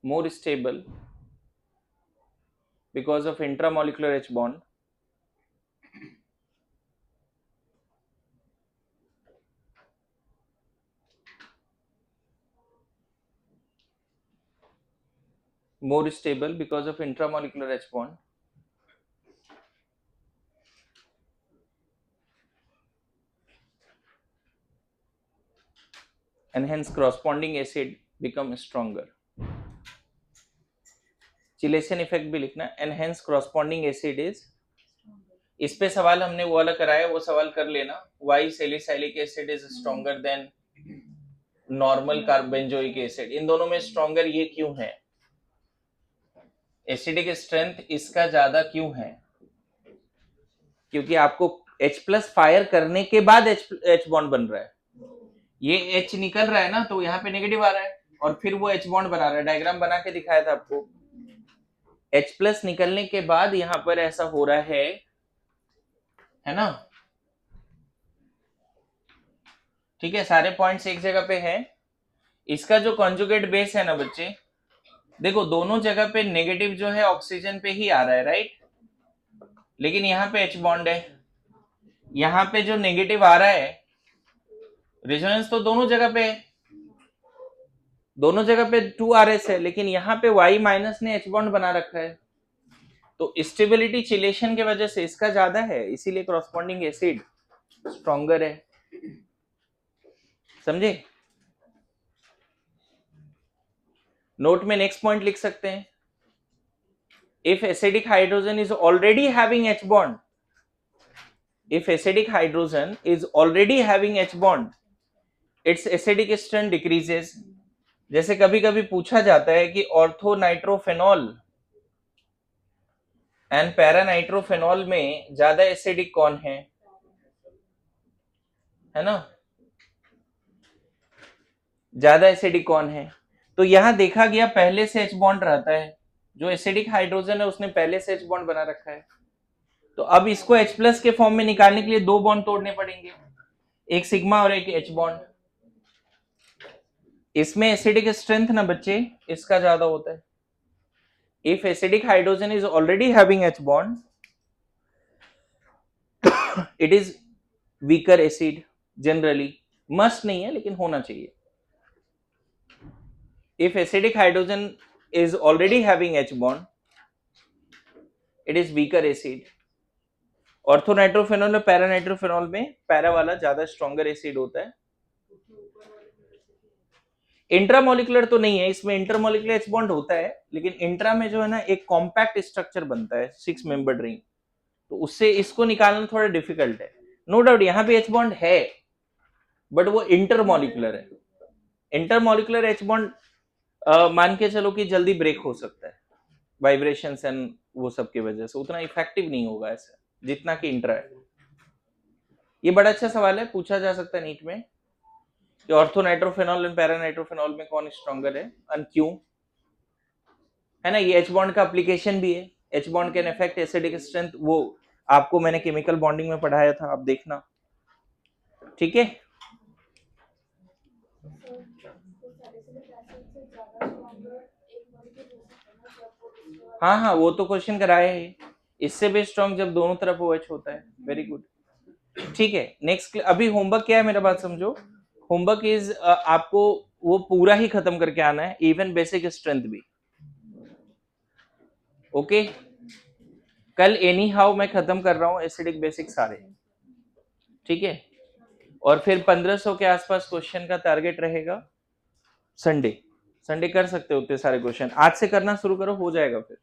More stable because of intramolecular H bond. More stable because of intramolecular H bond. And hence corresponding acid become stronger. Chelation effect भी लिखना, and hence corresponding acid is। इस पे सवाल हमने वो वाला कराया, वो सवाल कर लेना। Why salicylic acid is stronger than normal कार्बेंजोइक एसिड? इन दोनों में स्ट्रॉन्गर ये क्यों है? एसिडिक स्ट्रेंथ इसका ज्यादा क्यों है? क्योंकि आपको H प्लस फायर करने के बाद H बॉन्ड बन रहा है, ये H निकल रहा है ना, तो यहाँ पे नेगेटिव आ रहा है और फिर वो H बॉन्ड बना रहा है। डायग्राम बना के दिखाया था आपको, H प्लस निकलने के बाद यहां पर ऐसा हो रहा है ना। ठीक है, सारे पॉइंट्स एक जगह पे हैं। इसका जो कॉन्जुगेट बेस है ना बच्चे, देखो दोनों जगह पे नेगेटिव जो है ऑक्सीजन पे ही आ रहा है राइट, लेकिन यहाँ पे H बॉन्ड है, यहाँ पे जो नेगेटिव आ रहा है, रेजोनेंस तो दोनों जगह पे है, दोनों जगह पे 2RS है, लेकिन यहाँ पे Y माइनस ने H बॉन्ड बना रखा है, तो स्टेबिलिटी चिलेशन के वजह से इसका ज्यादा है, इसीलिए कॉरस्पॉन्डिंग एसिड स्ट्रॉन्गर है। समझे? नोट में नेक्स्ट पॉइंट लिख सकते हैं, if acidic hydrogen is already having H bond, if acidic hydrogen is already having H bond, its acidic strength decreases। जैसे कभी कभी पूछा जाता है कि ऑर्थोनाइट्रोफेनॉल एंड पैरानाइट्रोफेनॉल में ज्यादा एसिडिक कौन है ना, ज्यादा एसिडिक कौन है? तो यहां देखा गया पहले से H बॉन्ड रहता है, जो एसिडिक हाइड्रोजन है उसने पहले से H बॉन्ड बना रखा है, तो अब इसको H प्लस के फॉर्म में निकालने के लिए दो बॉन्ड तोड़ने पड़ेंगे, एक सिग्मा और एक H बॉन्ड। इसमें एसिडिक स्ट्रेंथ ना बच्चे इसका ज्यादा होता है। If acidic hydrogen is already having H bond, it is weaker acid generally, must नहीं है लेकिन होना चाहिए। If acidic hydrogen is already having H bond, it is weaker acid, ऑर्थोनाइट्रोफेनॉल और पैरानाइट्रोफेनॉल में पैरा वाला ज्यादा स्ट्रॉन्गर एसिड होता है। इंट्रामोलिकुलर तो नहीं है, इसमें इंटरमोलिकुलर एच बॉन्ड होता है, लेकिन इंट्रा में जो है ना एक कॉम्पैक्ट स्ट्रक्चर बनता है 6 मेंबर्ड रिंग, तो उससे इसको निकालना थोड़ा डिफिकल्ट है। नो डाउट यहाँ पे एच बॉन्ड है, बट वो इंटरमोलिकुलर है। इंटरमोलिकुलर एच बॉन्ड मान के चलो कि जल्दी ब्रेक हो सकता है वाइब्रेशंस एंड वो सब की वजह से, उतना इफेक्टिव नहीं होगा ऐसे जितना कि इंट्रा है। ये बड़ा अच्छा सवाल है, पूछा जा सकता है नीट में कि ऑर्थोनाइट्रोफेनॉल एंड पैरानाइट्रोफेनॉल में कौन स्ट्रॉन्गर है और क्यों, है ना। ये एच बॉन्ड का एप्लीकेशन भी है, H bond can affect acidic strength, वो आपको मैंने केमिकल बॉन्डिंग में पढ़ाया था, आप देखना, ठीक है। हाँ हाँ, वो तो क्वेश्चन कराया है, इससे भी स्ट्रॉन्ग जब दोनों तरफ OH होता है। वेरी गुड, ठीक है। नेक्स्ट अभी होमवर्क क्या है मेरा बात समझो। होमवर्क इज आपको वो पूरा ही खत्म करके आना है, इवन बेसिक स्ट्रेंथ भी। ओके, कल एनी हाउ मैं खत्म कर रहा हूं एसिडिक बेसिक सारे, ठीक है। और फिर 1500 के आसपास क्वेश्चन का टारगेट रहेगा। संडे कर सकते हो उतने सारे क्वेश्चन, आज से करना शुरू करो, हो जाएगा फिर।